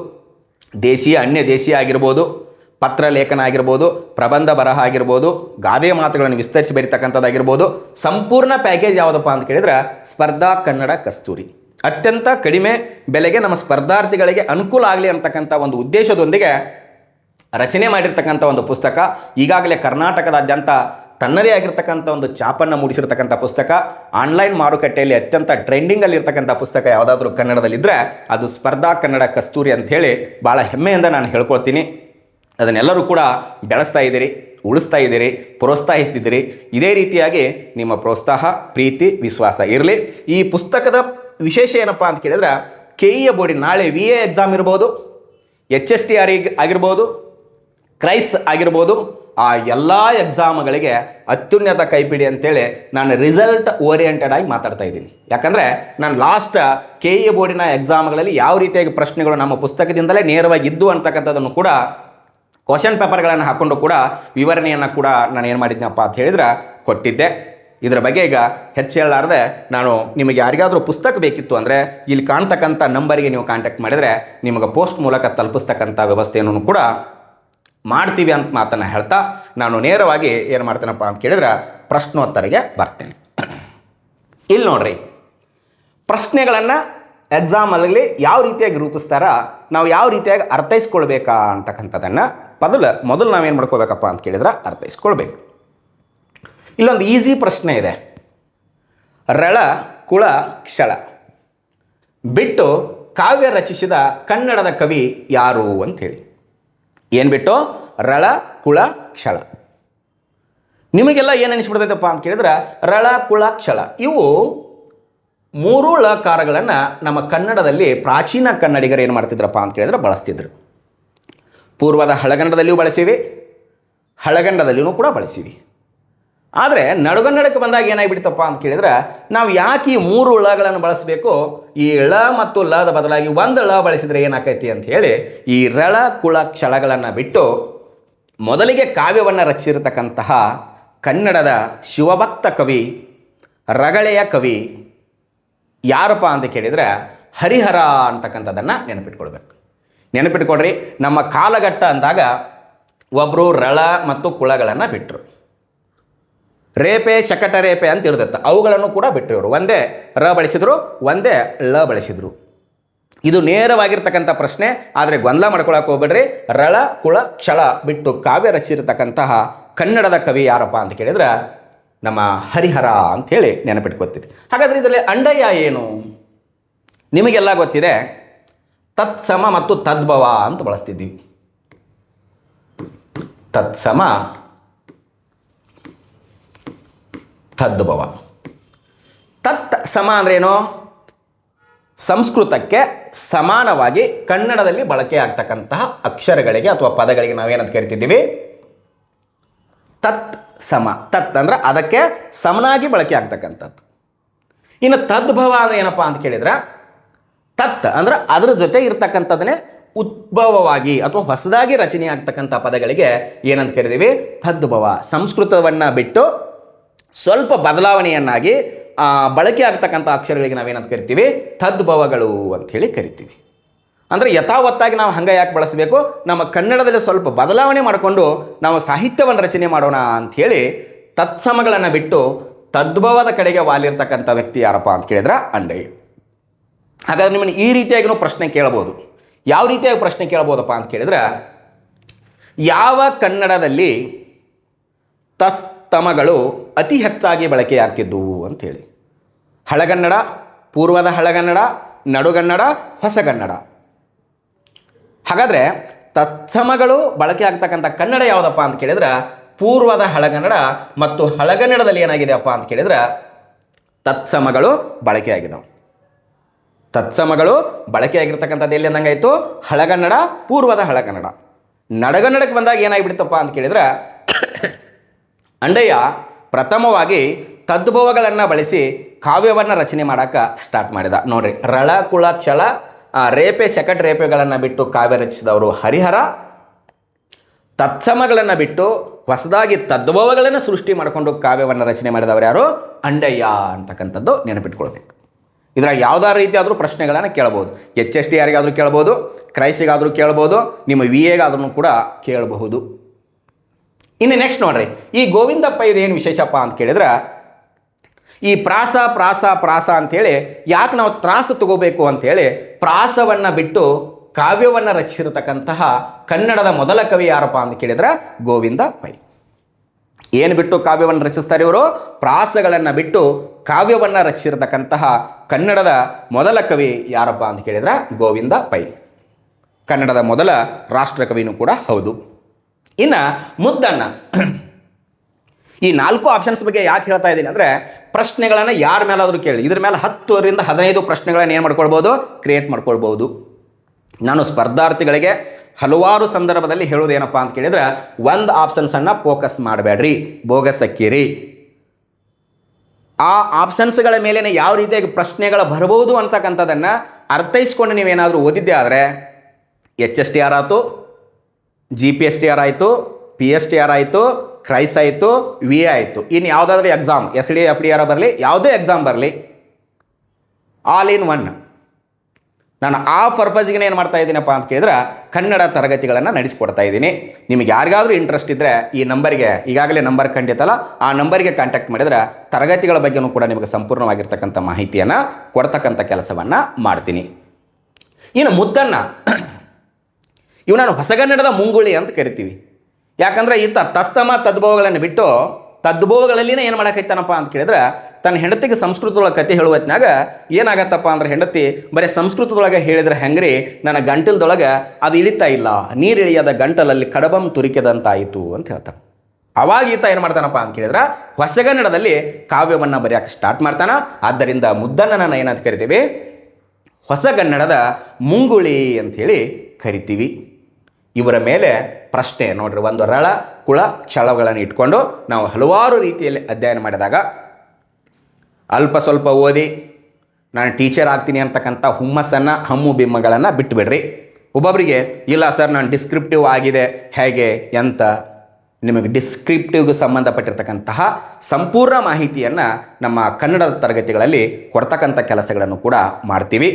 ದೇಶೀಯ ಅನ್ಯ ದೇಶೀಯ ಆಗಿರ್ಬೋದು, ಪತ್ರ ಲೇಖನ ಆಗಿರ್ಬೋದು, ಪ್ರಬಂಧ ಬರಹ ಆಗಿರ್ಬೋದು, ಗಾದೆ ಮಾತುಗಳನ್ನು ವಿಸ್ತರಿಸಿ ಬರೀತಕ್ಕಂಥದ್ದಾಗಿರ್ಬೋದು. ಸಂಪೂರ್ಣ ಪ್ಯಾಕೇಜ್ ಯಾವುದಪ್ಪ ಅಂತ ಕೇಳಿದ್ರೆ ಸ್ಪರ್ಧಾ ಕನ್ನಡ ಕಸ್ತೂರಿ. ಅತ್ಯಂತ ಕಡಿಮೆ ಬೆಲೆಗೆ ನಮ್ಮ ಸ್ಪರ್ಧಾರ್ಥಿಗಳಿಗೆ ಅನುಕೂಲ ಆಗಲಿ ಅಂತಕ್ಕಂಥ ಒಂದು ಉದ್ದೇಶದೊಂದಿಗೆ ರಚನೆ ಮಾಡಿರ್ತಕ್ಕಂಥ ಒಂದು ಪುಸ್ತಕ. ಈಗಾಗಲೇ ಕರ್ನಾಟಕದಾದ್ಯಂತ ತನ್ನದೇ ಆಗಿರ್ತಕ್ಕಂಥ ಒಂದು ಛಾಪನ್ನು ಮೂಡಿಸಿರ್ತಕ್ಕಂಥ ಪುಸ್ತಕ. ಆನ್ಲೈನ್ ಮಾರುಕಟ್ಟೆಯಲ್ಲಿ ಅತ್ಯಂತ ಟ್ರೆಂಡಿಂಗಲ್ಲಿ ಇರ್ತಕ್ಕಂಥ ಪುಸ್ತಕ ಯಾವುದಾದ್ರೂ ಕನ್ನಡದಲ್ಲಿದ್ದರೆ ಅದು ಸ್ಪರ್ಧಾ ಕನ್ನಡ ಕಸ್ತೂರಿ ಅಂಥೇಳಿ ಭಾಳ ಹೆಮ್ಮೆಯಿಂದ ನಾನು ಹೇಳ್ಕೊಳ್ತೀನಿ. ಅದನ್ನೆಲ್ಲರೂ ಕೂಡ ಬೆಳೆಸ್ತಾ ಇದ್ದೀರಿ, ಉಳಿಸ್ತಾ ಇದ್ದೀರಿ, ಪ್ರೋತ್ಸಾಹಿಸ್ತಿದ್ದೀರಿ. ಇದೇ ರೀತಿಯಾಗಿ ನಿಮ್ಮ ಪ್ರೋತ್ಸಾಹ, ಪ್ರೀತಿ, ವಿಶ್ವಾಸ ಇರಲಿ. ಈ ಪುಸ್ತಕದ ವಿಶೇಷ ಏನಪ್ಪ ಅಂತ ಕೇಳಿದ್ರೆ KEA ಬೋರ್ಡಿನ ನಾಳೆ VA ಎಕ್ಸಾಮ್ ಇರ್ಬೋದು, HSTR ಆಗಿರ್ಬೋದು, ಕ್ರೈಸ್ ಆಗಿರ್ಬೋದು, ಆ ಎಲ್ಲ ಎಕ್ಸಾಮ್ಗಳಿಗೆ ಅತ್ಯುನ್ನತ ಕೈಪಿಡಿ ಅಂತೇಳಿ ನಾನು ರಿಸಲ್ಟ್ ಓರಿಯೆಂಟೆಡ್ ಆಗಿ ಮಾತಾಡ್ತಾ ಇದ್ದೀನಿ. ಯಾಕಂದರೆ ನಾನು ಲಾಸ್ಟ್ KEA ಬೋರ್ಡಿನ ಎಕ್ಸಾಮ್ಗಳಲ್ಲಿ ಯಾವ ರೀತಿಯಾಗಿ ಪ್ರಶ್ನೆಗಳು ನಮ್ಮ ಪುಸ್ತಕದಿಂದಲೇ ನೇರವಾಗಿ ಇದ್ದು ಅಂತಕ್ಕಂಥದ್ದನ್ನು ಕೂಡ ಕ್ವಶನ್ ಪೇಪರ್ಗಳನ್ನು ಹಾಕ್ಕೊಂಡು ಕೂಡ ವಿವರಣೆಯನ್ನು ಕೂಡ ನಾನು ಏನು ಮಾಡಿದ್ನಪ್ಪ ಅಂತ ಹೇಳಿದ್ರೆ ಕೊಟ್ಟಿದ್ದೆ. ಇದರ ಬಗ್ಗೆ ಈಗ ಹೆಚ್ಚು ಹೇಳಲಾರದೆ ನಾನು ನಿಮಗೆ ಯಾರಿಗಾದರೂ ಪುಸ್ತಕ ಬೇಕಿತ್ತು ಅಂದರೆ ಇಲ್ಲಿ ಕಾಣ್ತಕ್ಕಂಥ ನಂಬರಿಗೆ ನೀವು ಕಾಂಟ್ಯಾಕ್ಟ್ ಮಾಡಿದರೆ ನಿಮಗೆ ಪೋಸ್ಟ್ ಮೂಲಕ ತಲುಪಿಸ್ತಕ್ಕಂಥ ವ್ಯವಸ್ಥೆಯನ್ನು ಕೂಡ ಮಾಡ್ತೀವಿ ಅಂತ ಮಾತನ್ನು ಹೇಳ್ತಾ ನಾನು ನೇರವಾಗಿ ಏನು ಮಾಡ್ತೇನಪ್ಪ ಅಂತ ಕೇಳಿದ್ರೆ ಪ್ರಶ್ನೋತ್ತರಿಗೆ ಬರ್ತೇನೆ. ಇಲ್ಲಿ ನೋಡ್ರಿ, ಪ್ರಶ್ನೆಗಳನ್ನು ಎಕ್ಸಾಮಲ್ಲಿ ಯಾವ ರೀತಿಯಾಗಿ ರೂಪಿಸ್ತಾರ, ನಾವು ಯಾವ ರೀತಿಯಾಗಿ ಅರ್ಥೈಸ್ಕೊಳ್ಬೇಕಾ ಅಂತಕ್ಕಂಥದ್ದನ್ನು ಮೊದಲು ನಾವೇನು ಮಾಡ್ಕೋಬೇಕಪ್ಪ ಅಂತ ಕೇಳಿದ್ರೆ ಅರ್ಥೈಸ್ಕೊಳ್ಬೇಕು. ಇಲ್ಲೊಂದು ಈಸಿ ಪ್ರಶ್ನೆ ಇದೆ. ರಳ ಕುಳ ಕ್ಷಳ ಬಿಟ್ಟು ಕಾವ್ಯ ರಚಿಸಿದ ಕನ್ನಡದ ಕವಿ ಯಾರು ಅಂಥೇಳಿ. ಏನು ಬಿಟ್ಟು ರಳ ಕುಳ ಕ್ಷಳ. ನಿಮಗೆಲ್ಲ ಏನು ಅನಿಸ್ಬಿಡ್ತೈತಪ್ಪ ಅಂತ ಕೇಳಿದ್ರೆ ರಳ ಕುಳ ಕ್ಷಳ ಇವು ಮೂರು ಳಕಾರಗಳನ್ನು ನಮ್ಮ ಕನ್ನಡದಲ್ಲಿ ಪ್ರಾಚೀನ ಕನ್ನಡಿಗರು ಏನು ಮಾಡ್ತಿದ್ರಪ್ಪ ಅಂತ ಕೇಳಿದ್ರೆ ಬಳಸ್ತಿದ್ರು. ಪೂರ್ವದ ಹಳಗನ್ನಡದಲ್ಲಿಯೂ ಬಳಸೀವಿ, ಹಳಗನ್ನಡದಲ್ಲಿಯೂ ಕೂಡ ಬಳಸೀವಿ. ಆದರೆ ನಡುಗನ್ನಡಕ್ಕೆ ಬಂದಾಗ ಏನಾಗಿಬಿಡ್ತಪ್ಪ ಅಂತ ಕೇಳಿದ್ರೆ ನಾವು ಯಾಕೆ ಈ ಮೂರು ಳಗಳನ್ನು ಬಳಸಬೇಕು, ಈ ಳ ಮತ್ತು ಲದ ಬದಲಾಗಿ ಒಂದು ಳ ಬಳಸಿದರೆ ಏನಾಕೈತಿ ಅಂತ ಹೇಳಿ ಈ ರಳ ಕುಳ ಕ್ಷಳಗಳನ್ನು ಬಿಟ್ಟು ಮೊದಲಿಗೆ ಕಾವ್ಯವನ್ನು ರಚಿಸಿರತಕ್ಕಂತಹ ಕನ್ನಡದ ಶಿವಭಕ್ತ ಕವಿ, ರಗಳೆಯ ಕವಿ ಯಾರಪ್ಪ ಅಂತ ಕೇಳಿದರೆ ಹರಿಹರ ಅಂತಕ್ಕಂಥದ್ದನ್ನು ನೆನಪಿಟ್ಕೊಳ್ರಿ. ನಮ್ಮ ಕಾಲಘಟ್ಟ ಅಂದಾಗ ಒಬ್ಬರು ರಳ ಮತ್ತು ಕುಳಗಳನ್ನು ಬಿಟ್ಟರು. ರೇಪೆ, ಶಕಟ ರೇಪೆ ಅಂತ ಇರ್ತೈತೆ, ಅವುಗಳನ್ನು ಕೂಡ ಬಿಟ್ಟರು. ಒಂದೇ ರ ಬಳಸಿದ್ರು, ಒಂದೇ ಳ ಬಳಸಿದ್ರು. ಇದು ನೇರವಾಗಿರ್ತಕ್ಕಂಥ ಪ್ರಶ್ನೆ, ಆದರೆ ಗೊಂದಲ ಮಾಡ್ಕೊಳಕ್ಕೆ ಹೋಗ್ಬೇಡ್ರಿ. ರಳ ಕುಳ ಕ್ಷಳ ಬಿಟ್ಟು ಕಾವ್ಯ ರಚಿಸಿರ್ತಕ್ಕಂತಹ ಕನ್ನಡದ ಕವಿ ಯಾರಪ್ಪ ಅಂತ ಕೇಳಿದ್ರೆ ನಮ್ಮ ಹರಿಹರ ಅಂಥೇಳಿ ನೆನಪಿಟ್ಕೊತೀರಿ. ಹಾಗಾದರೆ ಇದರಲ್ಲಿ ಅಂಡಯ್ಯ ಏನು ನಿಮಗೆಲ್ಲ ಗೊತ್ತಿದೆ. ತತ್ಸಮ ಮತ್ತು ತದ್ಭವ ಅಂತ ಬಳಸ್ತಿದ್ದೀವಿ. ತತ್ಸಮ, ತದ್ಭವ. ತತ್ ಸಮ ಅಂದ್ರೇನು? ಸಂಸ್ಕೃತಕ್ಕೆ ಸಮಾನವಾಗಿ ಕನ್ನಡದಲ್ಲಿ ಬಳಕೆ ಆಗ್ತಕ್ಕಂತಹ ಅಕ್ಷರಗಳಿಗೆ ಅಥವಾ ಪದಗಳಿಗೆ ನಾವೇನಂತ ಕರಿತಿದ್ದೀವಿ? ತತ್ ಸಮ. ತತ್ ಅಂದ್ರೆ ಅದಕ್ಕೆ ಸಮನಾಗಿ ಬಳಕೆ ಆಗ್ತಕ್ಕಂಥದ್ದು. ಇನ್ನು ತದ್ಭವ ಅಂದ್ರೆ ಏನಪ್ಪ ಅಂತ ಕೇಳಿದ್ರೆ ತತ್ ಅಂದ್ರೆ ಅದರ ಜೊತೆ ಇರ್ತಕ್ಕಂಥದ್ದನ್ನೇ ಉದ್ಭವವಾಗಿ ಅಥವಾ ಹೊಸದಾಗಿ ರಚನೆ ಆಗ್ತಕ್ಕಂಥ ಪದಗಳಿಗೆ ಏನಂತ ಕರಿತೀವಿ? ತದ್ಭವ. ಸಂಸ್ಕೃತವನ್ನು ಬಿಟ್ಟು ಸ್ವಲ್ಪ ಬದಲಾವಣೆಯನ್ನಾಗಿ ಬಳಕೆ ಆಗ್ತಕ್ಕಂಥ ಅಕ್ಷರಗಳಿಗೆ ನಾವೇನಂತ ಕರಿತೀವಿ? ತದ್ಭವಗಳು ಅಂಥೇಳಿ ಕರಿತೀವಿ. ಅಂದರೆ ಯಥಾವತ್ತಾಗಿ ನಾವು ಹಂಗೆ ಯಾಕೆ ಬಳಸಬೇಕು, ನಮ್ಮ ಕನ್ನಡದಲ್ಲಿ ಸ್ವಲ್ಪ ಬದಲಾವಣೆ ಮಾಡಿಕೊಂಡು ನಾವು ಸಾಹಿತ್ಯವನ್ನು ರಚನೆ ಮಾಡೋಣ ಅಂಥೇಳಿ ತತ್ಸಮಗಳನ್ನು ಬಿಟ್ಟು ತದ್ಭವದ ಕಡೆಗೆ ವಾಲಿರ್ತಕ್ಕಂಥ ವ್ಯಕ್ತಿ ಯಾರಪ್ಪ ಅಂತ ಕೇಳಿದ್ರೆ ಅಂಡಯ್ಯ. ಹಾಗಾದ್ರೆ ನಿಮ್ಮನ್ನು ಈ ರೀತಿಯಾಗಿನೂ ಪ್ರಶ್ನೆ ಕೇಳಬಹುದು. ಯಾವ ರೀತಿಯಾಗಿ ಪ್ರಶ್ನೆ ಕೇಳ್ಬೋದಪ್ಪ ಅಂತ ಕೇಳಿದ್ರೆ, ಯಾವ ಕನ್ನಡದಲ್ಲಿ ತಸ್ತಮಗಳು ಅತಿ ಹೆಚ್ಚಾಗಿ ಬಳಕೆಯಾಗ್ತಿದ್ವು ಅಂಥೇಳಿ. ಹಳಗನ್ನಡ, ಪೂರ್ವದ ಹಳಗನ್ನಡ, ನಡುಗನ್ನಡ, ಹೊಸಗನ್ನಡ. ಹಾಗಾದರೆ ತತ್ಸಮಗಳು ಬಳಕೆ ಆಗ್ತಕ್ಕಂಥ ಕನ್ನಡ ಯಾವುದಪ್ಪ ಅಂತ ಕೇಳಿದ್ರೆ ಪೂರ್ವದ ಹಳಗನ್ನಡ. ಮತ್ತು ಹಳಗನ್ನಡದಲ್ಲಿ ಏನಾಗಿದೆಯಪ್ಪ ಅಂತ ಕೇಳಿದ್ರೆ ತತ್ಸಮಗಳು ಬಳಕೆಯಾಗಿದ್ದಾವೆ. ತತ್ಸಮಗಳು ಬಳಕೆಯಾಗಿರ್ತಕ್ಕಂಥದ್ದು ಎಲ್ಲಿ ಅಂದಂಗಾಯಿತು? ಹಳಗನ್ನಡ, ಪೂರ್ವದ ಹಳಗನ್ನಡ. ನಡಗನ್ನಡಕ್ಕೆ ಬಂದಾಗ ಏನಾಗಿಬಿಡ್ತಪ್ಪ ಅಂತ ಕೇಳಿದ್ರೆ ಅಂಡಯ್ಯ ಪ್ರಥಮವಾಗಿ ತದ್ಭವಗಳನ್ನು ಬಳಸಿ ಕಾವ್ಯವನ್ನು ರಚನೆ ಮಾಡೋಕೆ ಸ್ಟಾರ್ಟ್ ಮಾಡಿದ. ನೋಡ್ರಿ, ರಳ, ಕುಳ, ಕ್ಷಳ, ರೇಪೆ, ಶಕಟ್ ರೇಪೆಗಳನ್ನು ಬಿಟ್ಟು ಕಾವ್ಯ ರಚಿಸಿದವರು ಹರಿಹರ. ತತ್ಸಮಗಳನ್ನು ಬಿಟ್ಟು ಹೊಸದಾಗಿ ತದ್ಭವಗಳನ್ನು ಸೃಷ್ಟಿ ಮಾಡಿಕೊಂಡು ಕಾವ್ಯವನ್ನು ರಚನೆ ಮಾಡಿದವರು ಯಾರು? ಅಂಡಯ್ಯ ಅಂತಕ್ಕಂಥದ್ದು ನೆನಪಿಟ್ಕೊಳ್ಬೇಕು. ಇದ್ರಾಗ ಯಾವುದಾದ್ರು ರೀತಿಯಾದರೂ ಪ್ರಶ್ನೆಗಳನ್ನು ಕೇಳ್ಬೋದು. HST ಯಾರಿಗಾದರೂ ಕೇಳ್ಬೋದು, ಕ್ರೈಸಿಗಾದರೂ ಕೇಳ್ಬೋದು, ನಿಮ್ಮ VAಗಾದ್ರೂ ಕೂಡ ಕೇಳಬಹುದು. ಇನ್ನು ನೆಕ್ಸ್ಟ್ ನೋಡ್ರಿ, ಈ ಗೋವಿಂದಪ್ಪ ಇದೇನು ವಿಶೇಷಪ್ಪ ಅಂತ ಕೇಳಿದ್ರೆ, ಈ ಪ್ರಾಸ ಪ್ರಾಸ ಪ್ರಾಸ ಅಂಥೇಳಿ ಯಾಕೆ ನಾವು ತ್ರಾಸ ತಗೋಬೇಕು ಅಂಥೇಳಿ ಪ್ರಾಸವನ್ನು ಬಿಟ್ಟು ಕಾವ್ಯವನ್ನು ರಚಿಸಿರತಕ್ಕಂತಹ ಕನ್ನಡದ ಮೊದಲ ಕವಿ ಯಾರಪ್ಪ ಅಂತ ಕೇಳಿದ್ರೆ ಗೋವಿಂದ ಪೈ. ಏನು ಬಿಟ್ಟು ಕಾವ್ಯವನ್ನು ರಚಿಸ್ತಾರೆ ಇವರು? ಪ್ರಾಸಗಳನ್ನು ಬಿಟ್ಟು ಕಾವ್ಯವನ್ನು ರಚಿಸಿರತಕ್ಕಂತಹ ಕನ್ನಡದ ಮೊದಲ ಕವಿ ಯಾರಪ್ಪ ಅಂತ ಕೇಳಿದ್ರೆ ಗೋವಿಂದ ಪೈ. ಕನ್ನಡದ ಮೊದಲ ರಾಷ್ಟ್ರಕವಿನೂ ಕೂಡ ಹೌದು. ಇನ್ನು ಮುದ್ದಣ್ಣ. ಈ 4 ಆಪ್ಷನ್ಸ್ ಬಗ್ಗೆ ಯಾಕೆ ಹೇಳ್ತಾ ಇದ್ದೀನಿ ಅಂದರೆ, ಪ್ರಶ್ನೆಗಳನ್ನು ಯಾರ ಮೇಲಾದರೂ ಕೇಳಿ ಇದ್ರ ಮೇಲೆ 10ರಿಂದ 15 ಪ್ರಶ್ನೆಗಳನ್ನು ಏನು ಮಾಡ್ಕೊಳ್ಬೋದು? ಕ್ರಿಯೇಟ್ ಮಾಡ್ಕೊಳ್ಬೋದು. ನಾನು ಸ್ಪರ್ಧಾರ್ಥಿಗಳಿಗೆ ಹಲವಾರು ಸಂದರ್ಭದಲ್ಲಿ ಹೇಳೋದೇನಪ್ಪ ಅಂತ ಕೇಳಿದ್ರೆ, ಒಂದು ಆಪ್ಷನ್ಸನ್ನು ಫೋಕಸ್ ಮಾಡಬೇಡ್ರಿ, ಬೋಗಸ್ ಅಕ್ಕಿರಿ. ಆ ಆಪ್ಷನ್ಸ್ಗಳ ಮೇಲಿನ ಯಾವ ರೀತಿಯಾಗಿ ಪ್ರಶ್ನೆಗಳು ಬರಬಹುದು ಅಂತಕ್ಕಂಥದ್ದನ್ನು ಅರ್ಥೈಸ್ಕೊಂಡು ನೀವೇನಾದರೂ ಓದಿದ್ದೆ ಆದರೆ HSTR ಆಯಿತು, GPSTR ಆಯಿತು, PSTR ಆಯಿತು, ಕ್ರೈಸ್ ಆಯಿತು, VA ಆಯಿತು, ಇನ್ನು ಯಾವುದಾದ್ರೂ ಎಕ್ಸಾಮ್ SD FDR ಬರಲಿ, ಯಾವುದೇ ಎಕ್ಸಾಮ್ ಬರಲಿ, ಆಲ್ ಇನ್ ಒನ್. ನಾನು ಆ ಪರ್ಪಸ್ಗೆ ಏನು ಮಾಡ್ತಾ ಇದ್ದೀನಪ್ಪ ಅಂತ ಕೇಳಿದ್ರೆ ಕನ್ನಡ ತರಗತಿಗಳನ್ನು ನಡೆಸಿಕೊಡ್ತಾ ಇದ್ದೀನಿ. ನಿಮಗೆ ಯಾರಿಗಾದರೂ ಇಂಟ್ರೆಸ್ಟ್ ಇದ್ದರೆ ಈ ನಂಬರಿಗೆ, ಈಗಾಗಲೇ ನಂಬರ್ ಖಂಡಿತಲ್ಲ, ಆ ನಂಬರಿಗೆ ಕಾಂಟ್ಯಾಕ್ಟ್ ಮಾಡಿದರೆ ತರಗತಿಗಳ ಬಗ್ಗೆನೂ ಕೂಡ ನಿಮಗೆ ಸಂಪೂರ್ಣವಾಗಿರ್ತಕ್ಕಂಥ ಮಾಹಿತಿಯನ್ನು ಕೊಡ್ತಕ್ಕಂಥ ಕೆಲಸವನ್ನು ಮಾಡ್ತೀನಿ. ಇನ್ನು ಮುದ್ದಣ್ಣ, ಇವನನ್ನು ಹೊಸಗನ್ನಡದ ಮುಂಗುಳಿ ಅಂತ ಕರಿತೀವಿ. ಯಾಕಂದರೆ ಈತ ತಸ್ತಮ ತದ್ಭವಗಳನ್ನು ಬಿಟ್ಟು ತದ್ಭವಗಳಲ್ಲಿನೇ ಏನು ಮಾಡಕೈತಾನಪ್ಪ ಅಂತ ಕೇಳಿದ್ರೆ, ತನ್ನ ಹೆಂಡತಿಗೆ ಸಂಸ್ಕೃತದೊಳಗೆ ಕತೆ ಹೇಳುವತ್ನಾಗ ಏನಾಗತ್ತಪ್ಪ ಅಂದ್ರೆ, ಹೆಂಡತಿ ಬರೀ ಸಂಸ್ಕೃತದೊಳಗೆ ಹೇಳಿದ್ರೆ ಹೆಂಗ್ರಿ, ನನ್ನ ಗಂಟಲದೊಳಗೆ ಅದು ಇಳಿತಾ ಇಲ್ಲ, ನೀರು ಇಳಿಯದ ಗಂಟಲಲ್ಲಿ ಕಡಬಂ ತುರಿಕೆದಂತಾಯಿತು ಅಂತ ಹೇಳ್ತಾನೆ. ಅವಾಗ ಈತ ಏನು ಮಾಡ್ತಾನಪ್ಪ ಅಂತ ಕೇಳಿದ್ರೆ ಹೊಸಗನ್ನಡದಲ್ಲಿ ಕಾವ್ಯವನ್ನು ಬರೆಯೋಕೆ ಸ್ಟಾರ್ಟ್ ಮಾಡ್ತಾನ. ಆದ್ದರಿಂದ ಮುದ್ದಣ್ಣನ ಏನಂತ ಕರಿತೀವಿ? ಹೊಸಗನ್ನಡದ ಮುಂಗುಳಿ ಅಂಥೇಳಿ ಕರಿತೀವಿ. ಇವರ ಮೇಲೆ ಪ್ರಶ್ನೆ ನೋಡ್ರಿ, ಒಂದು ರಳ, ಕುಳ, ಕ್ಷಳಗಳನ್ನು ಇಟ್ಕೊಂಡು ನಾವು ಹಲವಾರು ರೀತಿಯಲ್ಲಿ ಅಧ್ಯಯನ ಮಾಡಿದಾಗ ಅಲ್ಪ ಸ್ವಲ್ಪ ಓದಿ ನಾನು ಟೀಚರ್ ಆಗ್ತೀನಿ ಅಂತಕ್ಕಂಥ ಹುಮ್ಮಸ್ಸನ್ನು, ಹಮ್ಮು ಬಿಮ್ಮಗಳನ್ನು ಬಿಟ್ಟುಬಿಡ್ರಿ. ಒಬ್ಬೊಬ್ಬರಿಗೆ ಇಲ್ಲ ಸರ್ ನಾನು ಡಿಸ್ಕ್ರಿಪ್ಟಿವ್ ಆಗಿದೆ ಹೇಗೆ ಅಂತ, ನಿಮಗೆ ಡಿಸ್ಕ್ರಿಪ್ಟಿವ್ಗೆ ಸಂಬಂಧಪಟ್ಟಿರ್ತಕ್ಕಂತಹ ಸಂಪೂರ್ಣ ಮಾಹಿತಿಯನ್ನು ನಮ್ಮ ಕನ್ನಡದ ತರಗತಿಗಳಲ್ಲಿ ಕೊಡ್ತಕ್ಕಂಥ ಕೆಲಸಗಳನ್ನು ಕೂಡ ಮಾಡ್ತೀವಿ.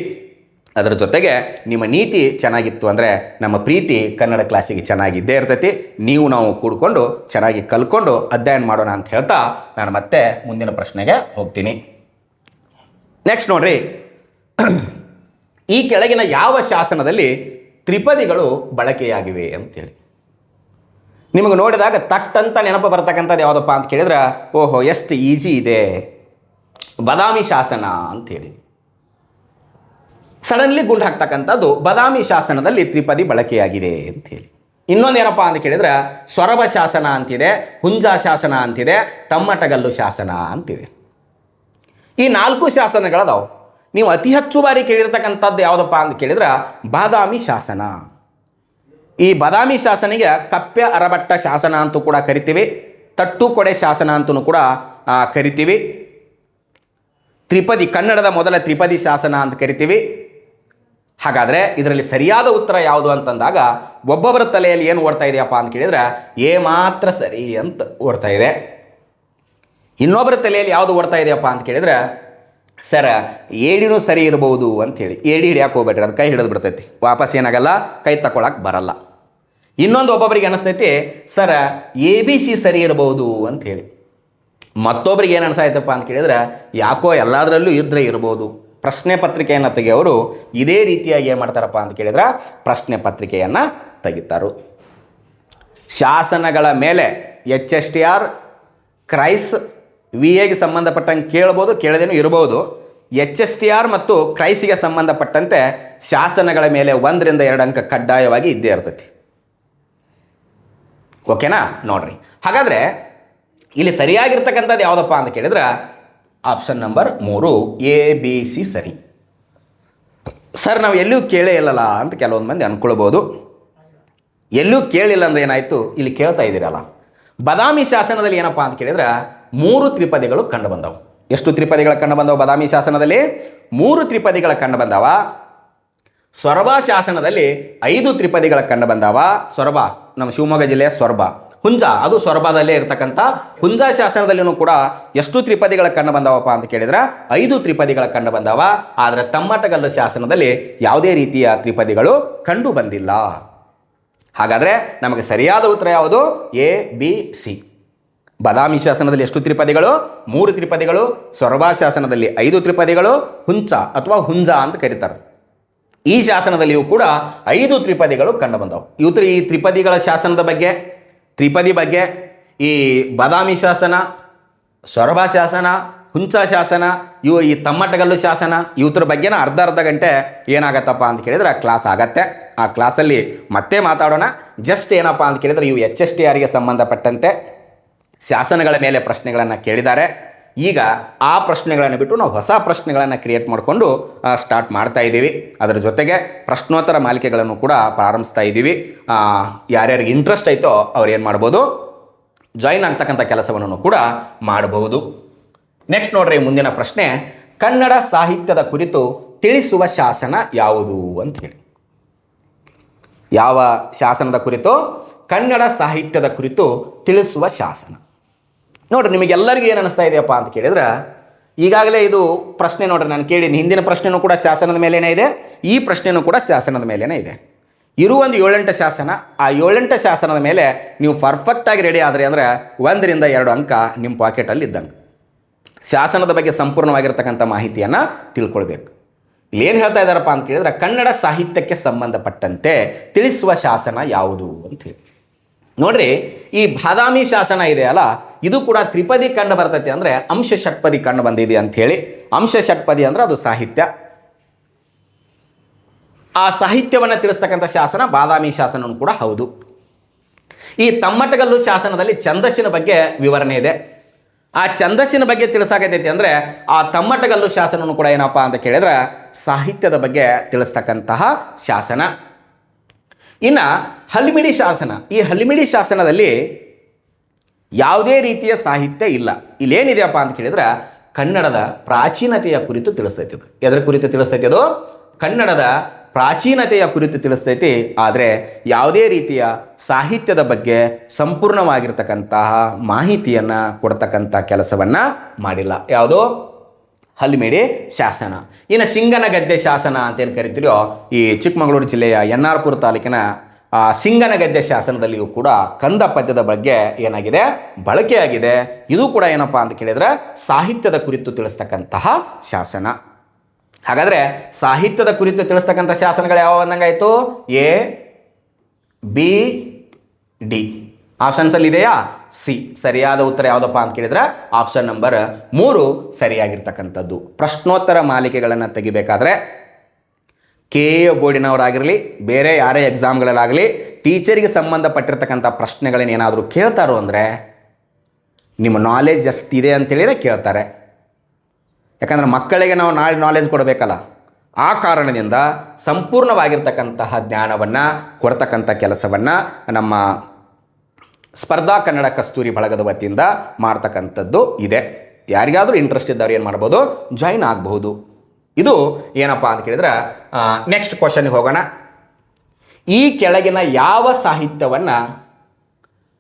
ಅದರ ಜೊತೆಗೆ ನಿಮ್ಮ ನೀತಿ ಚೆನ್ನಾಗಿತ್ತು ಅಂದರೆ ನಮ್ಮ ಪ್ರೀತಿ ಕನ್ನಡ ಕ್ಲಾಸಿಗೆ ಚೆನ್ನಾಗಿದ್ದೇ ಇರ್ತೈತಿ. ನಾವು ಕೂಡ್ಕೊಂಡು ಚೆನ್ನಾಗಿ ಕಲ್ಕೊಂಡು ಅಧ್ಯಯನ ಮಾಡೋಣ ಅಂತ ಹೇಳ್ತಾ ನಾನು ಮತ್ತೆ ಮುಂದಿನ ಪ್ರಶ್ನೆಗೆ ಹೋಗ್ತೀನಿ. ನೆಕ್ಸ್ಟ್ ನೋಡ್ರಿ, ಈ ಕೆಳಗಿನ ಯಾವ ಶಾಸನದಲ್ಲಿ ತ್ರಿಪದಿಗಳು ಬಳಕೆಯಾಗಿವೆ ಅಂತೇಳಿ. ನಿಮಗೆ ನೋಡಿದಾಗ ತಟ್ಟಂತ ನೆನಪು ಬರ್ತಕ್ಕಂಥದ್ದು ಯಾವುದಪ್ಪ ಅಂತ ಕೇಳಿದ್ರೆ, ಓಹೋ ಎಷ್ಟು ಈಸಿ ಇದೆ, ಬಾದಾಮಿ ಶಾಸನ ಅಂಥೇಳಿ ಸಡನ್ಲಿ ಗುಂಡು ಹಾಕ್ತಕ್ಕಂಥದ್ದು ಬಾದಾಮಿ ಶಾಸನದಲ್ಲಿ ತ್ರಿಪದಿ ಬಳಕೆಯಾಗಿದೆ ಅಂಥೇಳಿ. ಇನ್ನೊಂದೇನಪ್ಪ ಅಂತ ಕೇಳಿದ್ರೆ ಸೊರಬ ಶಾಸನ ಅಂತಿದೆ, ಹುಂಜ ಶಾಸನ ಅಂತಿದೆ, ತಮ್ಮಟಗಲ್ಲು ಶಾಸನ ಅಂತಿದೆ. ಈ 4 ಶಾಸನಗಳದಾವು. ನೀವು ಅತಿ ಹೆಚ್ಚು ಬಾರಿ ಕೇಳಿರ್ತಕ್ಕಂಥದ್ದು ಯಾವುದಪ್ಪ ಅಂತ ಕೇಳಿದ್ರೆ ಬಾದಾಮಿ ಶಾಸನ. ಈ ಬಾದಾಮಿ ಶಾಸನಿಗೆ ಕಪ್ಪೆ ಅರಬಟ್ಟ ಶಾಸನ ಅಂತೂ ಕೂಡ ಕರಿತೀವಿ, ತಟ್ಟು ಕೊಡೆ ಶಾಸನ ಅಂತೂ ಕೂಡ ಕರಿತೀವಿ. ತ್ರಿಪದಿ, ಕನ್ನಡದ ಮೊದಲ ತ್ರಿಪದಿ ಶಾಸನ ಅಂತ ಕರಿತೀವಿ. ಹಾಗಾದರೆ ಇದರಲ್ಲಿ ಸರಿಯಾದ ಉತ್ತರ ಯಾವುದು ಅಂತಂದಾಗ ಒಬ್ಬೊಬ್ಬರ ತಲೆಯಲ್ಲಿ ಏನು ಓಡ್ತಾ ಇದೆಯಪ್ಪ ಅಂತ ಕೇಳಿದ್ರೆ ಏ ಮಾತ್ರ ಸರಿ ಅಂತ ಓಡ್ತಾ ಇದೆ. ಇನ್ನೊಬ್ಬರ ತಲೆಯಲ್ಲಿ ಯಾವುದು ಓಡ್ತಾ ಇದೆಯಪ್ಪ ಅಂತ ಕೇಳಿದ್ರೆ ಸರ್ ಏಡಿನೂ ಸರಿ ಇರ್ಬೋದು ಅಂಥೇಳಿ. ಏಡಿ ಹಿಡಿಯಾಕೆ ಹೋಗ್ಬೇಡ್ರಿ, ಅದು ಕೈ ಹಿಡಿದು ಬಿಡ್ತೈತಿ, ವಾಪಸ್ ಏನಾಗಲ್ಲ, ಕೈ ತಗೊಳಕ್ಕೆ ಬರಲ್ಲ. ಇನ್ನೊಂದು ಒಬ್ಬೊಬ್ಬರಿಗೆ ಅನಿಸ್ತೈತಿ ಸರ್ ABC ಸರಿ ಇರ್ಬೋದು ಅಂಥೇಳಿ. ಮತ್ತೊಬ್ಬರಿಗೆ ಏನು ಅನಿಸಾಯ್ತಪ್ಪ ಅಂತ ಕೇಳಿದ್ರೆ ಯಾಕೋ ಎಲ್ಲದರಲ್ಲೂ ಇದ್ರೆ ಇರ್ಬೋದು, ಪ್ರಶ್ನೆ ಪತ್ರಿಕೆಯನ್ನು ತೆಗೆಯೋರು ಇದೇ ರೀತಿಯಾಗಿ ಏನು ಮಾಡ್ತಾರಪ್ಪ ಅಂತ ಕೇಳಿದ್ರೆ ಪ್ರಶ್ನೆ ಪತ್ರಿಕೆಯನ್ನು ತೆಗಿತಾರು. ಶಾಸನಗಳ ಮೇಲೆ HSTR ಕ್ರೈಸ್ VAಗೆ ಸಂಬಂಧಪಟ್ಟಂಗೆ ಕೇಳ್ಬೋದು, ಕೇಳದೇನೂ ಇರ್ಬೋದು. HSTR ಮತ್ತು ಕ್ರೈಸಿಗೆ ಸಂಬಂಧಪಟ್ಟಂತೆ ಶಾಸನಗಳ ಮೇಲೆ 1 ರಿಂದ 2 ಅಂಕ ಕಡ್ಡಾಯವಾಗಿ ಇದ್ದೇ ಇರ್ತೈತಿ. ಓಕೆನಾ? ನೋಡ್ರಿ, ಹಾಗಾದರೆ ಇಲ್ಲಿ ಸರಿಯಾಗಿರ್ತಕ್ಕಂಥದ್ದು ಯಾವುದಪ್ಪ ಅಂತ ಕೇಳಿದ್ರೆ ಆಪ್ಷನ್ ನಂಬರ್ 3 ABC ಸರಿ. ಸರ್ ನಾವು ಎಲ್ಲೂ ಕೇಳೇ ಇಲ್ಲಲ್ಲ ಅಂತ ಕೆಲವೊಂದು ಮಂದಿ ಅಂದ್ಕೊಳ್ಬೋದು. ಎಲ್ಲೂ ಕೇಳಿಲ್ಲ ಅಂದರೆ ಏನಾಯಿತು, ಇಲ್ಲಿ ಕೇಳ್ತಾ ಇದ್ದೀರಲ್ಲ. ಬಾದಾಮಿ ಶಾಸನದಲ್ಲಿ ಏನಪ್ಪ ಅಂತ ಕೇಳಿದ್ರೆ 3 ತ್ರಿಪದಿಗಳು ಕಂಡು ಬಂದವು. ಎಷ್ಟು ತ್ರಿಪದಿಗಳ ಕಂಡು ಬಂದವು ಬಾದಾಮಿ ಶಾಸನದಲ್ಲಿ? 3 ತ್ರಿಪದಿಗಳ ಕಂಡು ಬಂದವ. ಸೊರಬ ಶಾಸನದಲ್ಲಿ 5 ತ್ರಿಪದಿಗಳ ಕಂಡು ಬಂದವ. ಸೊರಬ ನಮ್ಮ ಶಿವಮೊಗ್ಗ ಜಿಲ್ಲೆಯ ಸೊರಬ. ಹುಂಜ ಅದು ಸೊರಬದಲ್ಲೇ ಇರ್ತಕ್ಕಂಥ ಹುಂಜ ಶಾಸನದಲ್ಲಿನೂ ಕೂಡ ಎಷ್ಟು ತ್ರಿಪದಿಗಳ ಕಂಡು ಬಂದವಪ್ಪ ಅಂತ ಕೇಳಿದ್ರೆ 5 ತ್ರಿಪದಿಗಳ ಕಂಡು ಬಂದವ. ಆದರೆ ತಮ್ಮಟಗಲ್ಲು ಶಾಸನದಲ್ಲಿ ಯಾವುದೇ ರೀತಿಯ ತ್ರಿಪದಿಗಳು ಕಂಡು ಬಂದಿಲ್ಲ. ಹಾಗಾದರೆ ನಮಗೆ ಸರಿಯಾದ ಉತ್ತರ ಯಾವುದು? ABC. ಬಾದಾಮಿ ಶಾಸನದಲ್ಲಿ ಎಷ್ಟು ತ್ರಿಪದಿಗಳು? 3 ತ್ರಿಪದಿಗಳು. ಸೊರಬ ಶಾಸನದಲ್ಲಿ 5 ತ್ರಿಪದಿಗಳು. ಹುಂಚ ಅಥವಾ ಹುಂಜ ಅಂತ ಕರೀತಾರೆ. ಈ ಶಾಸನದಲ್ಲಿಯೂ ಕೂಡ 5 ತ್ರಿಪದಿಗಳು ಕಂಡು ಬಂದವು. ಇವತ್ತು ಈ ತ್ರಿಪದಿಗಳ ಶಾಸನದ ಬಗ್ಗೆ, ತ್ರಿಪದಿ ಬಗ್ಗೆ, ಈ ಬಾದಾಮಿ ಶಾಸನ, ಸೊರಬ ಶಾಸನ, ಹುಂಚ ಶಾಸನ, ಈ ತಮ್ಮಟಗಲ್ಲು ಶಾಸನ ಇವತ್ತರ ಬಗ್ಗೆನ ಅರ್ಧ ಗಂಟೆ ಏನಾಗತ್ತಪ್ಪ ಅಂತ ಕೇಳಿದ್ರೆ ಕ್ಲಾಸ್ ಆಗತ್ತೆ. ಆ ಕ್ಲಾಸಲ್ಲಿ ಮತ್ತೆ ಮಾತಾಡೋಣ. ಜಸ್ಟ್ ಏನಪ್ಪ ಅಂತ ಕೇಳಿದ್ರೆ ಇವು HSTRಗೆ ಸಂಬಂಧಪಟ್ಟಂತೆ ಶಾಸನಗಳ ಮೇಲೆ ಪ್ರಶ್ನೆಗಳನ್ನು ಕೇಳಿದ್ದಾರೆ. ಈಗ ಆ ಪ್ರಶ್ನೆಗಳನ್ನು ಬಿಟ್ಟು ನಾವು ಹೊಸ ಪ್ರಶ್ನೆಗಳನ್ನು ಕ್ರಿಯೇಟ್ ಮಾಡಿಕೊಂಡು ಸ್ಟಾರ್ಟ್ ಮಾಡ್ತಾ ಇದ್ದೀವಿ. ಅದರ ಜೊತೆಗೆ ಪ್ರಶ್ನೋತ್ತರ ಮಾಲಿಕೆಗಳನ್ನು ಕೂಡ ಪ್ರಾರಂಭಿಸ್ತಾ ಇದ್ದೀವಿ. ಯಾರ್ಯಾರಿಗೆ ಇಂಟ್ರೆಸ್ಟ್ ಐತೋ ಅವ್ರು ಏನು ಮಾಡ್ಬೋದು, ಜಾಯಿನ್ ಆಗ್ತಕ್ಕಂಥ ಕೆಲಸವನ್ನು ಕೂಡ ಮಾಡಬಹುದು. ನೆಕ್ಸ್ಟ್ ನೋಡ್ರಿ, ಮುಂದಿನ ಪ್ರಶ್ನೆ, ಕನ್ನಡ ಸಾಹಿತ್ಯದ ಕುರಿತು ತಿಳಿಸುವ ಶಾಸನ ಯಾವುದು ಅಂತ ಹೇಳಿ. ಯಾವ ಶಾಸನದ ಕುರಿತು? ಕನ್ನಡ ಸಾಹಿತ್ಯದ ಕುರಿತು ತಿಳಿಸುವ ಶಾಸನ. ನೋಡ್ರಿ, ನಿಮಗೆಲ್ಲರಿಗೂ ಏನು ಅನಿಸ್ತಾ ಇದೆಯಪ್ಪ ಅಂತ ಕೇಳಿದ್ರೆ, ಈಗಾಗಲೇ ಇದು ಪ್ರಶ್ನೆ ನೋಡ್ರಿ ನಾನು ಕೇಳಿನಿ. ಹಿಂದಿನ ಪ್ರಶ್ನೆನೂ ಕೂಡ ಶಾಸನದ ಮೇಲೇನೇ ಇದೆ, ಈ ಪ್ರಶ್ನೆನೂ ಕೂಡ ಶಾಸನದ ಮೇಲೇನೇ ಇದೆ. ಇರುವೊಂದು 7-8 ಶಾಸನ. ಆ 7-8 ಶಾಸನದ ಮೇಲೆ ನೀವು ಪರ್ಫೆಕ್ಟಾಗಿ ರೆಡಿ ಆದರೆ ಅಂದರೆ 1 ರಿಂದ 2 ಅಂಕ ನಿಮ್ಮ ಪಾಕೆಟಲ್ಲಿ ಇದ್ದಂಗೆ. ಶಾಸನದ ಬಗ್ಗೆ ಸಂಪೂರ್ಣವಾಗಿರ್ತಕ್ಕಂಥ ಮಾಹಿತಿಯನ್ನು ತಿಳ್ಕೊಳ್ಬೇಕು. ಇಲ್ಲಿ ಏನು ಹೇಳ್ತಾ ಇದ್ದಾರಪ್ಪ ಅಂತ ಕೇಳಿದ್ರೆ, ಕನ್ನಡ ಸಾಹಿತ್ಯಕ್ಕೆ ಸಂಬಂಧಪಟ್ಟಂತೆ ತಿಳಿಸುವ ಶಾಸನ ಯಾವುದು ಅಂತ ಹೇಳಿ. ನೋಡ್ರಿ, ಈ ಬಾದಾಮಿ ಶಾಸನ ಇದೆಯಲ್ಲ, ಇದು ಕೂಡ ತ್ರಿಪದಿ ಕಂಡು ಬರ್ತೈತಿ ಅಂದರೆ ಅಂಶ ಷಟ್ಪದಿ ಕಂಡು ಬಂದಿದೆ ಅಂತ ಹೇಳಿ. ಅಂಶ ಷಟ್ಪದಿ ಅಂದ್ರೆ ಅದು ಸಾಹಿತ್ಯ. ಆ ಸಾಹಿತ್ಯವನ್ನು ತಿಳಿಸ್ತಕ್ಕಂಥ ಶಾಸನ ಬಾದಾಮಿ ಶಾಸನ ಕೂಡ ಹೌದು. ಈ ತಮ್ಮಟಗಲ್ಲು ಶಾಸನದಲ್ಲಿ ಛಂದಸ್ಸಿನ ಬಗ್ಗೆ ವಿವರಣೆ ಇದೆ. ಆ ಛಂದಸ್ಸಿನ ಬಗ್ಗೆ ತಿಳಿಸಾಕೈತೈತಿ ಅಂದರೆ ಆ ತಮ್ಮಟಗಲ್ಲು ಶಾಸನವನ್ನು ಕೂಡ ಏನಪ್ಪ ಅಂತ ಕೇಳಿದ್ರೆ ಸಾಹಿತ್ಯದ ಬಗ್ಗೆ ತಿಳಿಸ್ತಕ್ಕಂತಹ ಶಾಸನ. ಇನ್ನು ಹಲ್ಮಿಡಿ ಶಾಸನ, ಈ ಹಲ್ಮಿಡಿ ಶಾಸನದಲ್ಲಿ ಯಾವುದೇ ರೀತಿಯ ಸಾಹಿತ್ಯ ಇಲ್ಲ. ಇಲ್ಲೇನಿದೆಯಪ್ಪ ಅಂತ ಕೇಳಿದ್ರೆ ಕನ್ನಡದ ಪ್ರಾಚೀನತೆಯ ಕುರಿತು ತಿಳಿಸ್ತೈತಿ. ಎದರ ಕುರಿತು ತಿಳಿಸ್ತೈತಿ? ಅದು ಕನ್ನಡದ ಪ್ರಾಚೀನತೆಯ ಕುರಿತು ತಿಳಿಸ್ತೈತಿ. ಆದರೆ ಯಾವುದೇ ರೀತಿಯ ಸಾಹಿತ್ಯದ ಬಗ್ಗೆ ಸಂಪೂರ್ಣವಾಗಿರ್ತಕ್ಕಂತಹ ಮಾಹಿತಿಯನ್ನು ಕೊಡ್ತಕ್ಕಂಥ ಕೆಲಸವನ್ನು ಮಾಡಿಲ್ಲ. ಯಾವುದು? ಹಲ್ಮಿಡಿ ಶಾಸನ. ಇನ್ನು ಸಿಂಗನಗದ್ದೆ ಶಾಸನ ಅಂತೇನು ಕರಿತೀರೋ, ಈ ಚಿಕ್ಕಮಗಳೂರು ಜಿಲ್ಲೆಯ NR ತಾಲೂಕಿನ ಸಿಂಗನಗದ್ದೆ ಶಾಸನದಲ್ಲಿಯೂ ಕೂಡ ಕಂದ ಪದ್ಯದ ಬಗ್ಗೆ ಏನಾಗಿದೆ, ಬಳಕೆಯಾಗಿದೆ. ಇದು ಕೂಡ ಏನಪ್ಪ ಅಂತ ಕೇಳಿದ್ರೆ ಸಾಹಿತ್ಯದ ಕುರಿತು ತಿಳಿಸ್ತಕ್ಕಂತಹ ಶಾಸನ. ಹಾಗಾದರೆ ಸಾಹಿತ್ಯದ ಕುರಿತು ತಿಳಿಸ್ತಕ್ಕಂಥ ಶಾಸನಗಳು ಯಾವ ಅಂದಂಗಾಯಿತು? A, B, D ಆಪ್ಷನ್ಸಲ್ಲಿ ಇದೆಯಾ? ಸಿ. ಸರಿಯಾದ ಉತ್ತರ ಯಾವುದಪ್ಪ ಅಂತ ಕೇಳಿದ್ರೆ ಆಪ್ಷನ್ ನಂಬರ್ 3 ಸರಿಯಾಗಿರ್ತಕ್ಕಂಥದ್ದು. ಪ್ರಶ್ನೋತ್ತರ ಮಾಲಿಕೆಗಳನ್ನು ತೆಗಿಬೇಕಾದ್ರೆ KA ಬೋರ್ಡಿನವರಾಗಿರಲಿ, ಬೇರೆ ಯಾರೇ ಎಕ್ಸಾಮ್ಗಳಲ್ಲಾಗಲಿ, ಟೀಚರಿಗೆ ಸಂಬಂಧಪಟ್ಟಿರ್ತಕ್ಕಂಥ ಪ್ರಶ್ನೆಗಳನ್ನ ಏನಾದರೂ ಕೇಳ್ತಾರೋ ಅಂದರೆ ನಿಮ್ಮ ನಾಲೆಜ್ ಎಷ್ಟಿದೆ ಅಂತೇಳಿದ್ರೆ ಕೇಳ್ತಾರೆ. ಯಾಕಂದರೆ ಮಕ್ಕಳಿಗೆ ನಾವು ನಾಳೆ ನಾಲೆಜ್ ಕೊಡಬೇಕಲ್ಲ. ಆ ಕಾರಣದಿಂದ ಸಂಪೂರ್ಣವಾಗಿರ್ತಕ್ಕಂತಹ ಜ್ಞಾನವನ್ನು ಕೊಡ್ತಕ್ಕಂಥ ಕೆಲಸವನ್ನು ನಮ್ಮ ಸ್ಪರ್ಧಾ ಕನ್ನಡ ಕಸ್ತೂರಿ ಬಳಗದ ವತಿಯಿಂದ ಮಾಡ್ತಕ್ಕಂಥದ್ದು ಇದೆ. ಯಾರಿಗಾದರೂ ಇಂಟ್ರೆಸ್ಟ್ ಇದ್ದವ್ರು ಏನು ಮಾಡ್ಬೋದು, ಜಾಯಿನ್ ಆಗಬಹುದು. ಇದು ಏನಪ್ಪ ಅಂತ ಕೇಳಿದ್ರೆ ನೆಕ್ಸ್ಟ್ ಕ್ವಶನ್ಗೆ ಹೋಗೋಣ. ಈ ಕೆಳಗಿನ ಯಾವ ಸಾಹಿತ್ಯವನ್ನು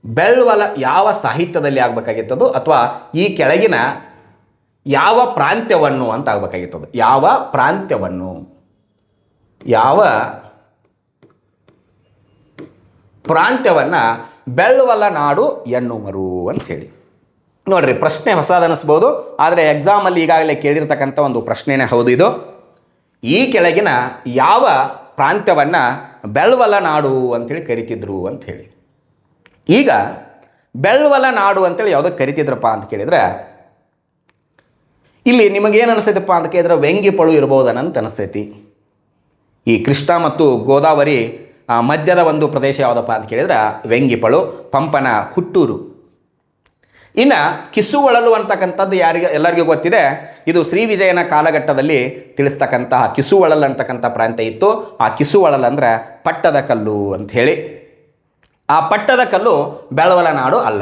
ಬೆಳ್ವಲ ಯಾವ ಸಾಹಿತ್ಯದಲ್ಲಿ ಆಗಬೇಕಾಗಿತ್ತದು, ಅಥವಾ ಈ ಕೆಳಗಿನ ಯಾವ ಪ್ರಾಂತ್ಯವನ್ನು ಅಂತ ಆಗಬೇಕಾಗಿತ್ತದು. ಯಾವ ಪ್ರಾಂತ್ಯವನ್ನು, ಯಾವ ಪ್ರಾಂತ್ಯವನ್ನು ಬೆಳ್ವಲ ನಾಡು ಎನ್ನುವರು ಅಂತ ಹೇಳಿ. ನೋಡ್ರಿ, ಪ್ರಶ್ನೆ ಹೊಸದು ಅನ್ನಿಸ್ಬೋದು, ಆದರೆ ಎಕ್ಸಾಮಲ್ಲಿ ಈಗಾಗಲೇ ಕೇಳಿರ್ತಕ್ಕಂಥ ಒಂದು ಪ್ರಶ್ನೆನೇ ಹೌದು ಇದು. ಈ ಕೆಳಗಿನ ಯಾವ ಪ್ರಾಂತ್ಯವನ್ನು ಬೆಳ್ವಲ ನಾಡು ಅಂತೇಳಿ ಕರಿತಿದ್ರು ಅಂತ ಹೇಳಿ. ಈಗ ಬೆಳ್ವಲ ನಾಡು ಅಂತೇಳಿ ಯಾವುದಕ್ಕೆ ಕರಿತಿದ್ರಪ್ಪ ಅಂತ ಕೇಳಿದ್ರೆ, ಇಲ್ಲಿ ನಿಮಗೇನು ಅನಿಸ್ತೈತಪ್ಪ ಅಂತ ಕೇಳಿದ್ರೆ ವೆಂಗಿಪಳು ಇರ್ಬೋದನಂತ ಅನಿಸ್ತೈತಿ. ಈ ಕೃಷ್ಣ ಮತ್ತು ಗೋದಾವರಿ ಮಧ್ಯದ ಒಂದು ಪ್ರದೇಶ ಯಾವುದಪ್ಪ ಅಂತ ಕೇಳಿದ್ರೆ ವೆಂಗಿಪಳು, ಪಂಪನ ಹುಟ್ಟೂರು. ಇನ್ನು ಕಿಸುವಳಲು ಅಂತಕ್ಕಂಥದ್ದು ಎಲ್ಲರಿಗೂ ಗೊತ್ತಿದೆ. ಇದು ಶ್ರೀ ವಿಜಯನ ಕಾಲಘಟ್ಟದಲ್ಲಿ ತಿಳಿಸ್ತಕ್ಕಂತಹ ಕಿಸುವಳಲ್ ಅಂತಕ್ಕಂಥ ಪ್ರಾಂತ್ಯ ಇತ್ತು. ಆ ಕಿಸುವಳಲ್ ಅಂದ್ರೆ ಪಟ್ಟದ ಕಲ್ಲು ಅಂತ ಹೇಳಿ. ಆ ಪಟ್ಟದ ಕಲ್ಲು ಬೆಳ್ವಲ ನಾಡು ಅಲ್ಲ.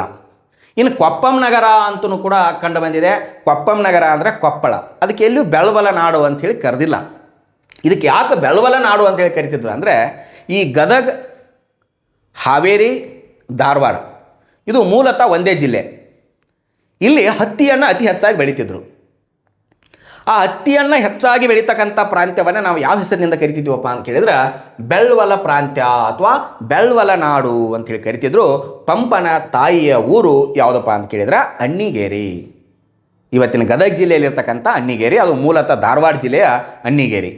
ಇನ್ನು ಕೊಪ್ಪಂ ನಗರ ಅಂತೂ ಕೂಡ ಕಂಡು ಬಂದಿದೆ. ಕೊಪ್ಪಂ ನಗರ ಅಂದರೆ ಕೊಪ್ಪಳ, ಅದಕ್ಕೆ ಎಲ್ಲೂ ಬೆಳ್ವಲ ನಾಡು ಅಂಥೇಳಿ ಕರೆದಿಲ್ಲ. ಇದಕ್ಕೆ ಯಾಕೆ ಬೆಳ್ವಲ ನಾಡು ಅಂತೇಳಿ ಕರಿತಿದ್ರು ಅಂದರೆ, ಈ ಗದಗ, ಹಾವೇರಿ, ಧಾರವಾಡ ಇದು ಮೂಲತಃ ಒಂದೇ ಜಿಲ್ಲೆ. ಇಲ್ಲಿ ಹತ್ತಿಯನ್ನು ಅತಿ ಹೆಚ್ಚಾಗಿ ಬೆಳೀತಿದ್ರು. ಆ ಹತ್ತಿಯನ್ನು ಹೆಚ್ಚಾಗಿ ಬೆಳೀತಕ್ಕಂಥ ಪ್ರಾಂತ್ಯವನ್ನು ನಾವು ಯಾವ ಹೆಸರಿನಿಂದ ಕರಿತಿದ್ವಪ್ಪ ಅಂತ ಕೇಳಿದ್ರೆ ಬೆಳ್ವಲ ಪ್ರಾಂತ್ಯ ಅಥವಾ ಬೆಳ್ವಲ ನಾಡು ಅಂತೇಳಿ ಕರಿತಿದ್ರು. ಪಂಪನ ತಾಯಿಯ ಊರು ಯಾವುದಪ್ಪ ಅಂತ ಕೇಳಿದ್ರೆ ಅಣ್ಣಿಗೇರಿ. ಇವತ್ತಿನ ಗದಗ ಜಿಲ್ಲೆಯಲ್ಲಿರ್ತಕ್ಕಂಥ ಅಣ್ಣಿಗೇರಿ, ಅದು ಮೂಲತಃ ಧಾರವಾಡ ಜಿಲ್ಲೆಯ ಅಣ್ಣಿಗೇರಿ.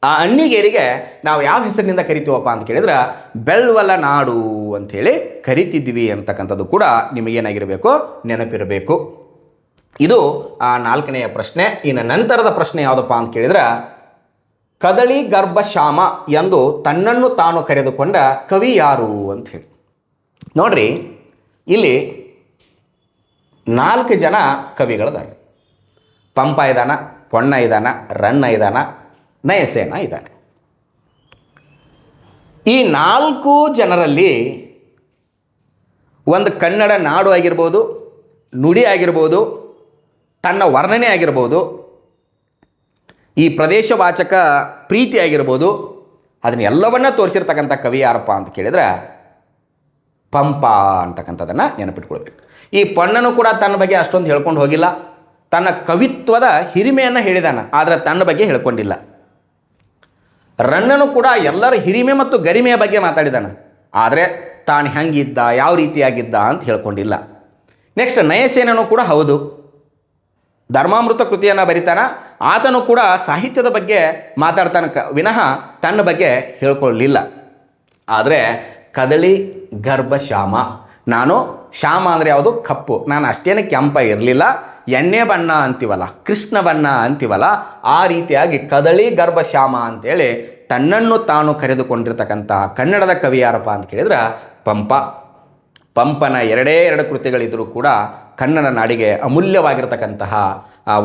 ಆ ಅಣ್ಣಿಗೇರಿಗೆ ನಾವು ಯಾವ ಹೆಸರಿನಿಂದ ಕರಿತೀವಪ್ಪ ಅಂತ ಕೇಳಿದ್ರೆ ಬೆಳ್ವಲ ನಾಡು ಅಂಥೇಳಿ ಕರಿತಿದ್ವಿ ಅಂತಕ್ಕಂಥದ್ದು ಕೂಡ ನಿಮಗೇನಾಗಿರಬೇಕು, ನೆನಪಿರಬೇಕು. ಇದು ಆ 4ನೆಯ ಪ್ರಶ್ನೆ. ಇನ್ನು ನಂತರದ ಪ್ರಶ್ನೆ ಯಾವುದಪ್ಪ ಅಂತ ಕೇಳಿದ್ರೆ, ಕದಳಿ ಗರ್ಭಶ್ಯಾಮ ಎಂದು ತನ್ನನ್ನು ತಾನು ಕರೆದುಕೊಂಡ ಕವಿ ಯಾರು ಅಂತ ಹೇಳಿ. ನೋಡ್ರಿ, ಇಲ್ಲಿ 4 ಜನ ಕವಿಗಳಿದ್ದಾರೆ. ಪಂಪ ಇದ್ದಾನ, ಪೊನ್ನ ಇದ್ದಾನ, ರನ್ನ ಇದ್ದಾನ, ನಯಸೇನ ಇದ್ದಾನೆ. ಈ 4 ಜನರಲ್ಲಿ ಒಂದು ಕನ್ನಡ ನಾಡು ಆಗಿರ್ಬೋದು, ನುಡಿ ಆಗಿರ್ಬೋದು, ತನ್ನ ವರ್ಣನೆ ಆಗಿರ್ಬೋದು, ಈ ಪ್ರದೇಶವಾಚಕ ಪ್ರೀತಿ ಆಗಿರ್ಬೋದು, ಅದನ್ನೆಲ್ಲವನ್ನ ತೋರಿಸಿರ್ತಕ್ಕಂಥ ಕವಿ ಯಾರಪ್ಪ ಅಂತ ಕೇಳಿದ್ರೆ ಪಂಪ ಅಂತಕ್ಕಂಥದ್ದನ್ನು ನೆನಪಿಟ್ಕೊಳ್ಬೇಕು. ಈ ಪೊನ್ನನು ಕೂಡ ತನ್ನ ಬಗ್ಗೆ ಅಷ್ಟೊಂದು ಹೇಳ್ಕೊಂಡು ಹೋಗಿಲ್ಲ. ತನ್ನ ಕವಿತ್ವದ ಹಿರಿಮೆಯನ್ನು ಹೇಳಿದಾನ, ಆದರೆ ತನ್ನ ಬಗ್ಗೆ ಹೇಳ್ಕೊಂಡಿಲ್ಲ. ರನ್ನನು ಕೂಡ ಎಲ್ಲರ ಹಿರಿಮೆ ಮತ್ತು ಗರಿಮೆಯ ಬಗ್ಗೆ ಮಾತಾಡಿದಾನ, ಆದರೆ ತಾನು ಹೆಂಗಿದ್ದ, ಯಾವ ರೀತಿಯಾಗಿದ್ದ ಅಂತ ಹೇಳ್ಕೊಂಡಿಲ್ಲ. ನೆಕ್ಸ್ಟ್ ನಯಸೇನನು ಕೂಡ ಹೌದು, ಧರ್ಮಾಮೃತ ಕೃತಿಯನ್ನು ಬರಿತಾನ. ಆತನು ಕೂಡ ಸಾಹಿತ್ಯದ ಬಗ್ಗೆ ಮಾತಾಡ್ತಾನೆ ವಿನಃ ತನ್ನ ಬಗ್ಗೆ ಹೇಳ್ಕೊಳ್ಳಲಿಲ್ಲ. ಆದರೆ ಕದಳಿ ಗರ್ಭಶ್ಯಾಮ, ನಾನು ಶ್ಯಾಮ ಅಂದರೆ ಯಾವುದು, ಕಪ್ಪು, ನಾನು ಅಷ್ಟೇನು ಕೆಂಪ ಇರಲಿಲ್ಲ, ಎಣ್ಣೆ ಬಣ್ಣ ಅಂತೀವಲ್ಲ, ಕೃಷ್ಣ ಬಣ್ಣ ಅಂತೀವಲ್ಲ, ಆ ರೀತಿಯಾಗಿ ಕದಳಿ ಗರ್ಭಶ್ಯಾಮ ಅಂತೇಳಿ ತನ್ನನ್ನು ತಾನು ಕರೆದುಕೊಂಡಿರ್ತಕ್ಕಂಥ ಕನ್ನಡದ ಕವಿ ಯಾರಪ್ಪ ಅಂತ ಕೇಳಿದ್ರೆ ಪಂಪ. ಪಂಪನ 2 ಕೃತಿಗಳಿದ್ದರೂ ಕೂಡ ಕನ್ನಡ ನಾಡಿಗೆ ಅಮೂಲ್ಯವಾಗಿರ್ತಕ್ಕಂತಹ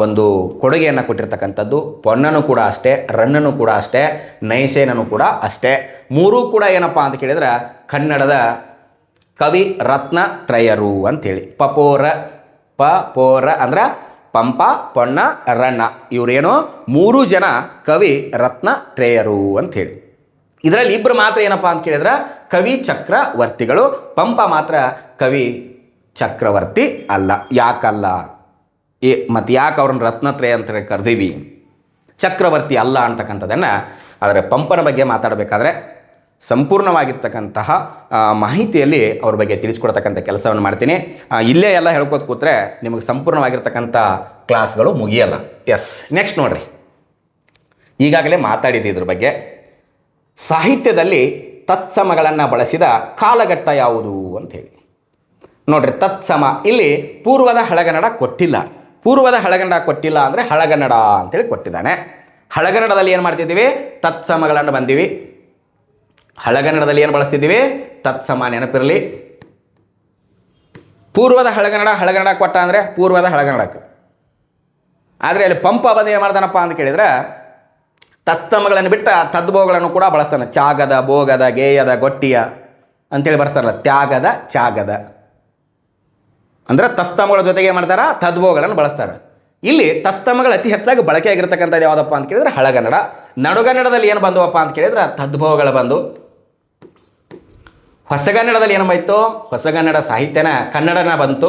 ಒಂದು ಕೊಡುಗೆಯನ್ನು ಕೊಟ್ಟಿರ್ತಕ್ಕಂಥದ್ದು. ಪೊನ್ನನು ಕೂಡ ಅಷ್ಟೇ, ರನ್ನನು ಕೂಡ ಅಷ್ಟೇ, ನಯಸೇನನು ಕೂಡ ಅಷ್ಟೇ. 3 ಕೂಡ ಏನಪ್ಪ ಅಂತ ಕೇಳಿದ್ರೆ ಕನ್ನಡದ ಕವಿ ರತ್ನ ತ್ರಯರು ಅಂಥೇಳಿ. ಪಪೋರ ಅಂದ್ರೆ ಪಂಪ, ಪೊನ್ನ, ರನ್ನ, ಇವರೇನು 3 ಜನ ಕವಿ ರತ್ನ ತ್ರಯರು ಅಂಥೇಳಿ. ಇದರಲ್ಲಿ 2 ಮಾತ್ರ ಏನಪ್ಪ ಅಂತ ಕೇಳಿದ್ರೆ ಕವಿ ಚಕ್ರವರ್ತಿಗಳು. ಪಂಪ ಮಾತ್ರ ಕವಿ ಚಕ್ರವರ್ತಿ ಅಲ್ಲ. ಯಾಕಲ್ಲ, ಮತ್ತು ಯಾಕೆ ಅವ್ರನ್ನ ರತ್ನತ್ರಯ ಅಂತ ಕರೆದೀವಿ, ಚಕ್ರವರ್ತಿ ಅಲ್ಲ ಅಂತಕ್ಕಂಥದ್ದನ್ನು, ಆದರೆ ಪಂಪನ ಬಗ್ಗೆ ಮಾತಾಡಬೇಕಾದ್ರೆ ಸಂಪೂರ್ಣವಾಗಿರ್ತಕ್ಕಂತಹ ಮಾಹಿತಿಯಲ್ಲಿ ಅವ್ರ ಬಗ್ಗೆ ತಿಳಿಸ್ಕೊಡ್ತಕ್ಕಂಥ ಕೆಲಸವನ್ನು ಮಾಡ್ತೀನಿ. ಇಲ್ಲೇ ಎಲ್ಲ ಹೇಳ್ಕೋತ ಕೂತ್ರೆ ನಿಮಗೆ ಸಂಪೂರ್ಣವಾಗಿರ್ತಕ್ಕಂಥ ಕ್ಲಾಸ್ಗಳು ಮುಗಿಯಲ್ಲ. ಎಸ್, ನೆಕ್ಸ್ಟ್ ನೋಡ್ರಿ, ಈಗಾಗಲೇ ಮಾತಾಡಿದ್ದು ಇದ್ರ ಬಗ್ಗೆ. ಸಾಹಿತ್ಯದಲ್ಲಿ ತತ್ಸಮಗಳನ್ನು ಬಳಸಿದ ಕಾಲಘಟ್ಟ ಯಾವುದು ಅಂಥೇಳಿ. ನೋಡ್ರಿ, ತತ್ಸಮ ಇಲ್ಲಿ ಪೂರ್ವದ ಹಳಗನ್ನಡ ಕೊಟ್ಟಿಲ್ಲ. ಪೂರ್ವದ ಹಳಗನ್ನಡ ಕೊಟ್ಟಿಲ್ಲ ಅಂದರೆ ಹಳಗನ್ನಡ ಅಂತೇಳಿ ಕೊಟ್ಟಿದ್ದಾನೆ. ಹಳಗನ್ನಡದಲ್ಲಿ ಏನು ಮಾಡ್ತಿದ್ದೀವಿ, ತತ್ಸಮಗಳನ್ನು ಬಂದೀವಿ. ಹಳಗನ್ನಡದಲ್ಲಿ ಏನು ಬಳಸ್ತಿದ್ದೀವಿ, ತತ್ಸಮ, ನೆನಪಿರಲಿ. ಪೂರ್ವದ ಹಳಗನ್ನಡ ಕೊಟ್ಟ ಅಂದರೆ ಪೂರ್ವದ ಹಳಗನ್ನಡಕ್ಕೆ. ಆದರೆ ಅಲ್ಲಿ ಪಂಪ ಬಂದು ಏನು ಮಾಡ್ತಾನಪ್ಪ ಅಂತ ಕೇಳಿದ್ರೆ ತತ್ಸಮಗಳನ್ನು ಬಿಟ್ಟು ತದ್ಭೋಗಳನ್ನು ಕೂಡ ಬಳಸ್ತಾನೆ. ಚಾಗದ, ಭೋಗದ, ಗೇಯದ, ಗೊಟ್ಟಿಯ ಅಂತೇಳಿ ಬರ್ತಾರಲ್ಲ, ತ್ಯಾಗದ, ಚಾಗದ ಅಂದರೆ ತಸ್ತಮಗಳ ಜೊತೆಗೆ ಏನು ಮಾಡ್ತಾರೆ, ತದ್ಭೋಗಳನ್ನು ಬಳಸ್ತಾರೆ. ಇಲ್ಲಿ ತಸ್ತಮಗಳು ಅತಿ ಹೆಚ್ಚಾಗಿ ಬಳಕೆ ಆಗಿರ್ತಕ್ಕಂಥದ್ದು ಯಾವುದಪ್ಪ ಅಂತ ಕೇಳಿದ್ರೆ ಹಳಗನ್ನಡ. ನಡುಗನ್ನಡದಲ್ಲಿ ಏನು ಬಂದವಪ್ಪ ಅಂತ ಕೇಳಿದ್ರೆ ತದ್ಭೋಗಗಳು ಬಂದು. ಹೊಸಗನ್ನಡದಲ್ಲಿ ಏನು ಬಂತು, ಹೊಸಗನ್ನಡ ಸಾಹಿತ್ಯನ ಕನ್ನಡನ ಬಂತು.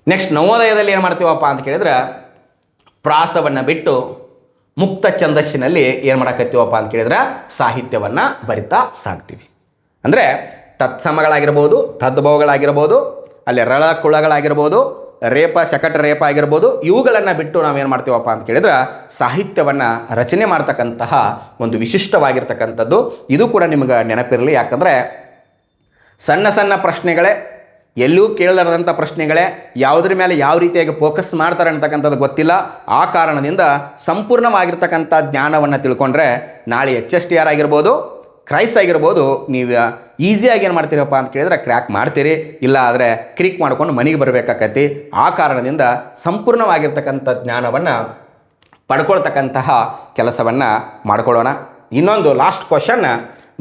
ನೆಕ್ಸ್ಟ್ ನವೋದಯದಲ್ಲಿ ಏನು ಮಾಡ್ತೀವಪ್ಪ ಅಂತ ಕೇಳಿದ್ರೆ ಪ್ರಾಸವನ್ನು ಬಿಟ್ಟು ಮುಕ್ತ ಛಂದಸ್ಸಿನಲ್ಲಿ ಏನು ಮಾಡಕತ್ತೀವಪ್ಪ ಅಂತ ಕೇಳಿದ್ರೆ ಸಾಹಿತ್ಯವನ್ನು ಬರಿತಾ ಸಾಕ್ತೀವಿ. ಅಂದರೆ ತತ್ಸಮಗಳಾಗಿರ್ಬೋದು, ತದ್ಭವಗಳಾಗಿರ್ಬೋದು, ಅಲ್ಲಿ ರಳ ಕುಳಗಳಾಗಿರ್ಬೋದು, ರೇಪ ಶಕಟ ರೇಪ ಆಗಿರ್ಬೋದು, ಇವುಗಳನ್ನು ಬಿಟ್ಟು ನಾವೇನು ಮಾಡ್ತೀವಪ್ಪ ಅಂತ ಕೇಳಿದ್ರೆ ಸಾಹಿತ್ಯವನ್ನು ರಚನೆ ಮಾಡ್ತಕ್ಕಂತಹ ಒಂದು ವಿಶಿಷ್ಟವಾಗಿರ್ತಕ್ಕಂಥದ್ದು. ಇದು ಕೂಡ ನಿಮಗೆ ನೆನಪಿರಲಿ. ಯಾಕಂದರೆ ಸಣ್ಣ ಸಣ್ಣ ಪ್ರಶ್ನೆಗಳೇ, ಎಲ್ಲೂ ಕೇಳಲಾರದಂಥ ಪ್ರಶ್ನೆಗಳೇ, ಯಾವುದ್ರ ಮೇಲೆ ಯಾವ ರೀತಿಯಾಗಿ ಫೋಕಸ್ ಮಾಡ್ತಾರೆ ಅಂತಕ್ಕಂಥದ್ದು ಗೊತ್ತಿಲ್ಲ. ಆ ಕಾರಣದಿಂದ ಸಂಪೂರ್ಣವಾಗಿರ್ತಕ್ಕಂಥ ಜ್ಞಾನವನ್ನು ತಿಳ್ಕೊಂಡ್ರೆ ನಾಳೆ HSTR ಆಗಿರ್ಬೋದು, ಕ್ರೈಸ್ ಆಗಿರ್ಬೋದು, ನೀವು ಈಸಿಯಾಗಿ ಏನು ಮಾಡ್ತೀರಪ್ಪ ಅಂತ ಕೇಳಿದ್ರೆ ಕ್ರ್ಯಾಕ್ ಮಾಡ್ತೀರಿ. ಇಲ್ಲ ಆದರೆ ಕ್ರಿಕ್ ಮಾಡ್ಕೊಂಡು ಮನೆಗೆ ಬರಬೇಕಾಕತಿ. ಆ ಕಾರಣದಿಂದ ಸಂಪೂರ್ಣವಾಗಿರ್ತಕ್ಕಂಥ ಜ್ಞಾನವನ್ನು ಪಡ್ಕೊಳ್ತಕ್ಕಂತಹ ಕೆಲಸವನ್ನು ಮಾಡ್ಕೊಳ್ಳೋಣ. ಇನ್ನೊಂದು ಲಾಸ್ಟ್ ಕ್ವಶನ್,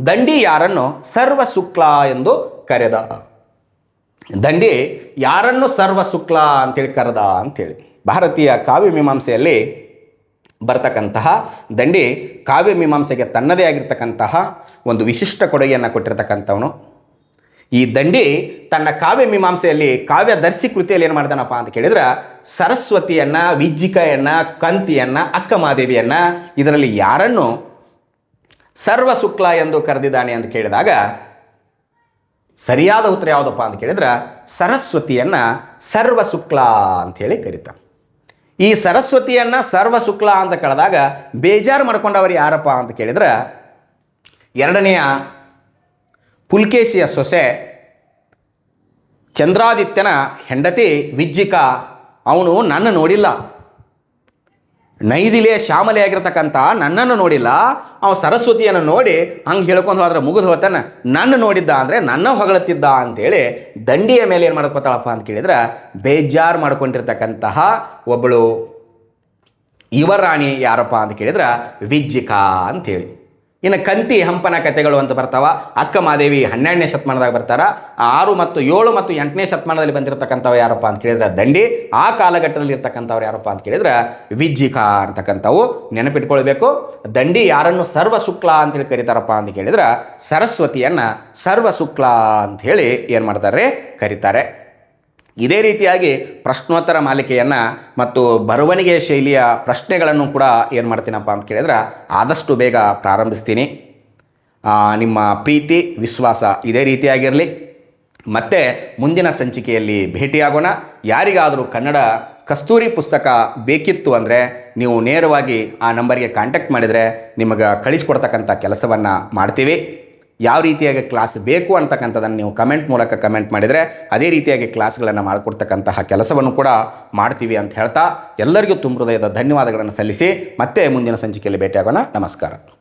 ದಂಡಿ ಯಾರನ್ನು ಸರ್ವ ಶುಕ್ಲ ಎಂದು ಕರೆದ? ದಂಡಿ ಯಾರನ್ನು ಸರ್ವ ಶುಕ್ಲ ಅಂತೇಳಿ ಕರೆದ ಅಂತೇಳಿ ಭಾರತೀಯ ಕಾವ್ಯ ಮೀಮಾಂಸೆಯಲ್ಲಿ ಬರ್ತಕ್ಕಂತಹ ದಂಡಿ ಕಾವ್ಯ ಮೀಮಾಂಸೆಗೆ ತನ್ನದೇ ಆಗಿರ್ತಕ್ಕಂತಹ ಒಂದು ವಿಶಿಷ್ಟ ಕೊಡುಗೆಯನ್ನು ಕೊಟ್ಟಿರ್ತಕ್ಕಂಥವನು. ಈ ದಂಡಿ ತನ್ನ ಕಾವ್ಯ ಮೀಮಾಂಸೆಯಲ್ಲಿ ಕಾವ್ಯದರ್ಶಿ ಕೃತಿಯಲ್ಲಿ ಏನು ಮಾಡ್ತಾನಪ್ಪ ಅಂತ ಕೇಳಿದ್ರೆ ಸರಸ್ವತಿಯನ್ನು, ವಿಜ್ಜಿಕೆಯನ್ನು, ಕಂತಿಯನ್ನು, ಅಕ್ಕಮಹಾದೇವಿಯನ್ನು ಇದರಲ್ಲಿ ಯಾರನ್ನು ಸರ್ವ ಶುಕ್ಲ ಎಂದು ಕರೆದಿದ್ದಾನೆ ಅಂತ ಕೇಳಿದಾಗ ಸರಿಯಾದ ಉತ್ತರ ಯಾವುದಪ್ಪ ಅಂತ ಕೇಳಿದ್ರೆ ಸರಸ್ವತಿಯನ್ನು ಸರ್ವ ಶುಕ್ಲ ಅಂಥೇಳಿ ಕರೀತಾರೆ. ಈ ಸರಸ್ವತಿಯನ್ನು ಸರ್ವ ಶುಕ್ಲ ಅಂತ ಕಳೆದಾಗ ಬೇಜಾರು ಮಾಡ್ಕೊಂಡವರು ಯಾರಪ್ಪ ಅಂತ ಕೇಳಿದ್ರೆ ಎರಡನೆಯ ಪುಲ್ಕೇಶಿಯ ಸೊಸೆ ಚಂದ್ರಾದಿತ್ಯನ ಹೆಂಡತಿ ವಿಜ್ಜಿಕಾ. ಅವನು ನನ್ನ ನೋಡಿಲ್ಲ, ನೈದಿಲೆ ಶ್ಯಾಮಲೆ ಆಗಿರ್ತಕ್ಕಂಥ ನನ್ನನ್ನು ನೋಡಿಲ್ಲ, ಅವನು ಸರಸ್ವತಿಯನ್ನು ನೋಡಿ ಹಂಗೆ ಹೇಳ್ಕೊಂಡು ಹೋದ್ರೆ ಮುಗಿದು ಹೋತಾನೆ. ನನ್ನ ನೋಡಿದ್ದ ಅಂದರೆ ನನ್ನ ಹೊಗಳುತ್ತಿದ್ದ ಅಂಥೇಳಿ ದಂಡಿಯ ಮೇಲೆ ಏನು ಮಾಡ್ಕೋತಾಳಪ್ಪ ಅಂತ ಕೇಳಿದ್ರೆ ಬೇಜಾರು ಮಾಡ್ಕೊಂಡಿರ್ತಕ್ಕಂತಹ ಒಬ್ಬಳು ಯುವರಾಣಿ ಯಾರಪ್ಪ ಅಂತ ಕೇಳಿದ್ರೆ ವಿಜ್ಜಿಕಾ ಅಂಥೇಳಿ. ಇನ್ನು ಕಂತಿ ಹಂಪನ ಕಥೆಗಳು ಅಂತ ಬರ್ತಾವ. ಅಕ್ಕಮಹಾದೇವಿ 12ನೇ ಶತಮಾನದಾಗ ಬರ್ತಾರ. 6 ಮತ್ತು 7 ಮತ್ತು 8ನೇ ಶತಮಾನದಲ್ಲಿ ಬಂದಿರತಕ್ಕಂಥವು ಯಾರಪ್ಪ ಅಂತ ಕೇಳಿದ್ರೆ ದಂಡಿ. ಆ ಕಾಲಘಟ್ಟದಲ್ಲಿ ಇರ್ತಕ್ಕಂಥವ್ರು ಯಾರಪ್ಪ ಅಂತ ಕೇಳಿದ್ರೆ ವಿಜ್ಜಿಕಾ ಅಂತಕ್ಕಂಥವು ನೆನಪಿಟ್ಕೊಳ್ಬೇಕು. ದಂಡಿ ಯಾರನ್ನು ಸರ್ವ ಶುಕ್ಲ ಅಂತೇಳಿ ಕರೀತಾರಪ್ಪ ಅಂತ ಕೇಳಿದ್ರೆ ಸರಸ್ವತಿಯನ್ನು ಸರ್ವ ಶುಕ್ಲ ಅಂಥೇಳಿ ಏನು ಮಾಡ್ತಾರೆ, ಕರೀತಾರೆ. ಇದೇ ರೀತಿಯಾಗಿ ಪ್ರಶ್ನೋತ್ತರ ಮಾಲಿಕೆಯನ್ನು ಮತ್ತು ಬರವಣಿಗೆ ಶೈಲಿಯ ಪ್ರಶ್ನೆಗಳನ್ನು ಕೂಡ ಏನು ಮಾಡ್ತೀನಪ್ಪ ಅಂತ ಕೇಳಿದ್ರೆ ಆದಷ್ಟು ಬೇಗ ಪ್ರಾರಂಭಿಸ್ತೀನಿ. ನಿಮ್ಮ ಪ್ರೀತಿ ವಿಶ್ವಾಸ ಇದೇ ರೀತಿಯಾಗಿರಲಿ. ಮತ್ತೆ ಮುಂದಿನ ಸಂಚಿಕೆಯಲ್ಲಿ ಭೇಟಿಯಾಗೋಣ. ಯಾರಿಗಾದರೂ ಕನ್ನಡ ಕಸ್ತೂರಿ ಪುಸ್ತಕ ಬೇಕಿತ್ತು ಅಂದರೆ ನೀವು ನೇರವಾಗಿ ಆ ನಂಬರ್ಗೆ ಕಾಂಟ್ಯಾಕ್ಟ್ ಮಾಡಿದರೆ ನಿಮಗೆ ಕಳಿಸ್ಕೊಡ್ತಕ್ಕಂಥ ಕೆಲಸವನ್ನು ಮಾಡ್ತೀವಿ. ಯಾವ ರೀತಿಯಾಗಿ ಕ್ಲಾಸ್ ಬೇಕು ಅಂತಕ್ಕಂಥದ್ದನ್ನು ನೀವು ಕಮೆಂಟ್ ಮೂಲಕ ಕಮೆಂಟ್ ಮಾಡಿದರೆ ಅದೇ ರೀತಿಯಾಗಿ ಕ್ಲಾಸ್ಗಳನ್ನು ಮಾಡಿಕೊಡ್ತಕ್ಕಂತಹ ಕೆಲಸವನ್ನು ಕೂಡ ಮಾಡ್ತೀವಿ ಅಂತ ಹೇಳ್ತಾ ಎಲ್ಲರಿಗೂ ತುಂಬ ಹೃದಯದ ಧನ್ಯವಾದಗಳನ್ನು ಸಲ್ಲಿಸಿ ಮತ್ತೆ ಮುಂದಿನ ಸಂಚಿಕೆಯಲ್ಲಿ ಭೇಟಿಯಾಗೋಣ. ನಮಸ್ಕಾರ.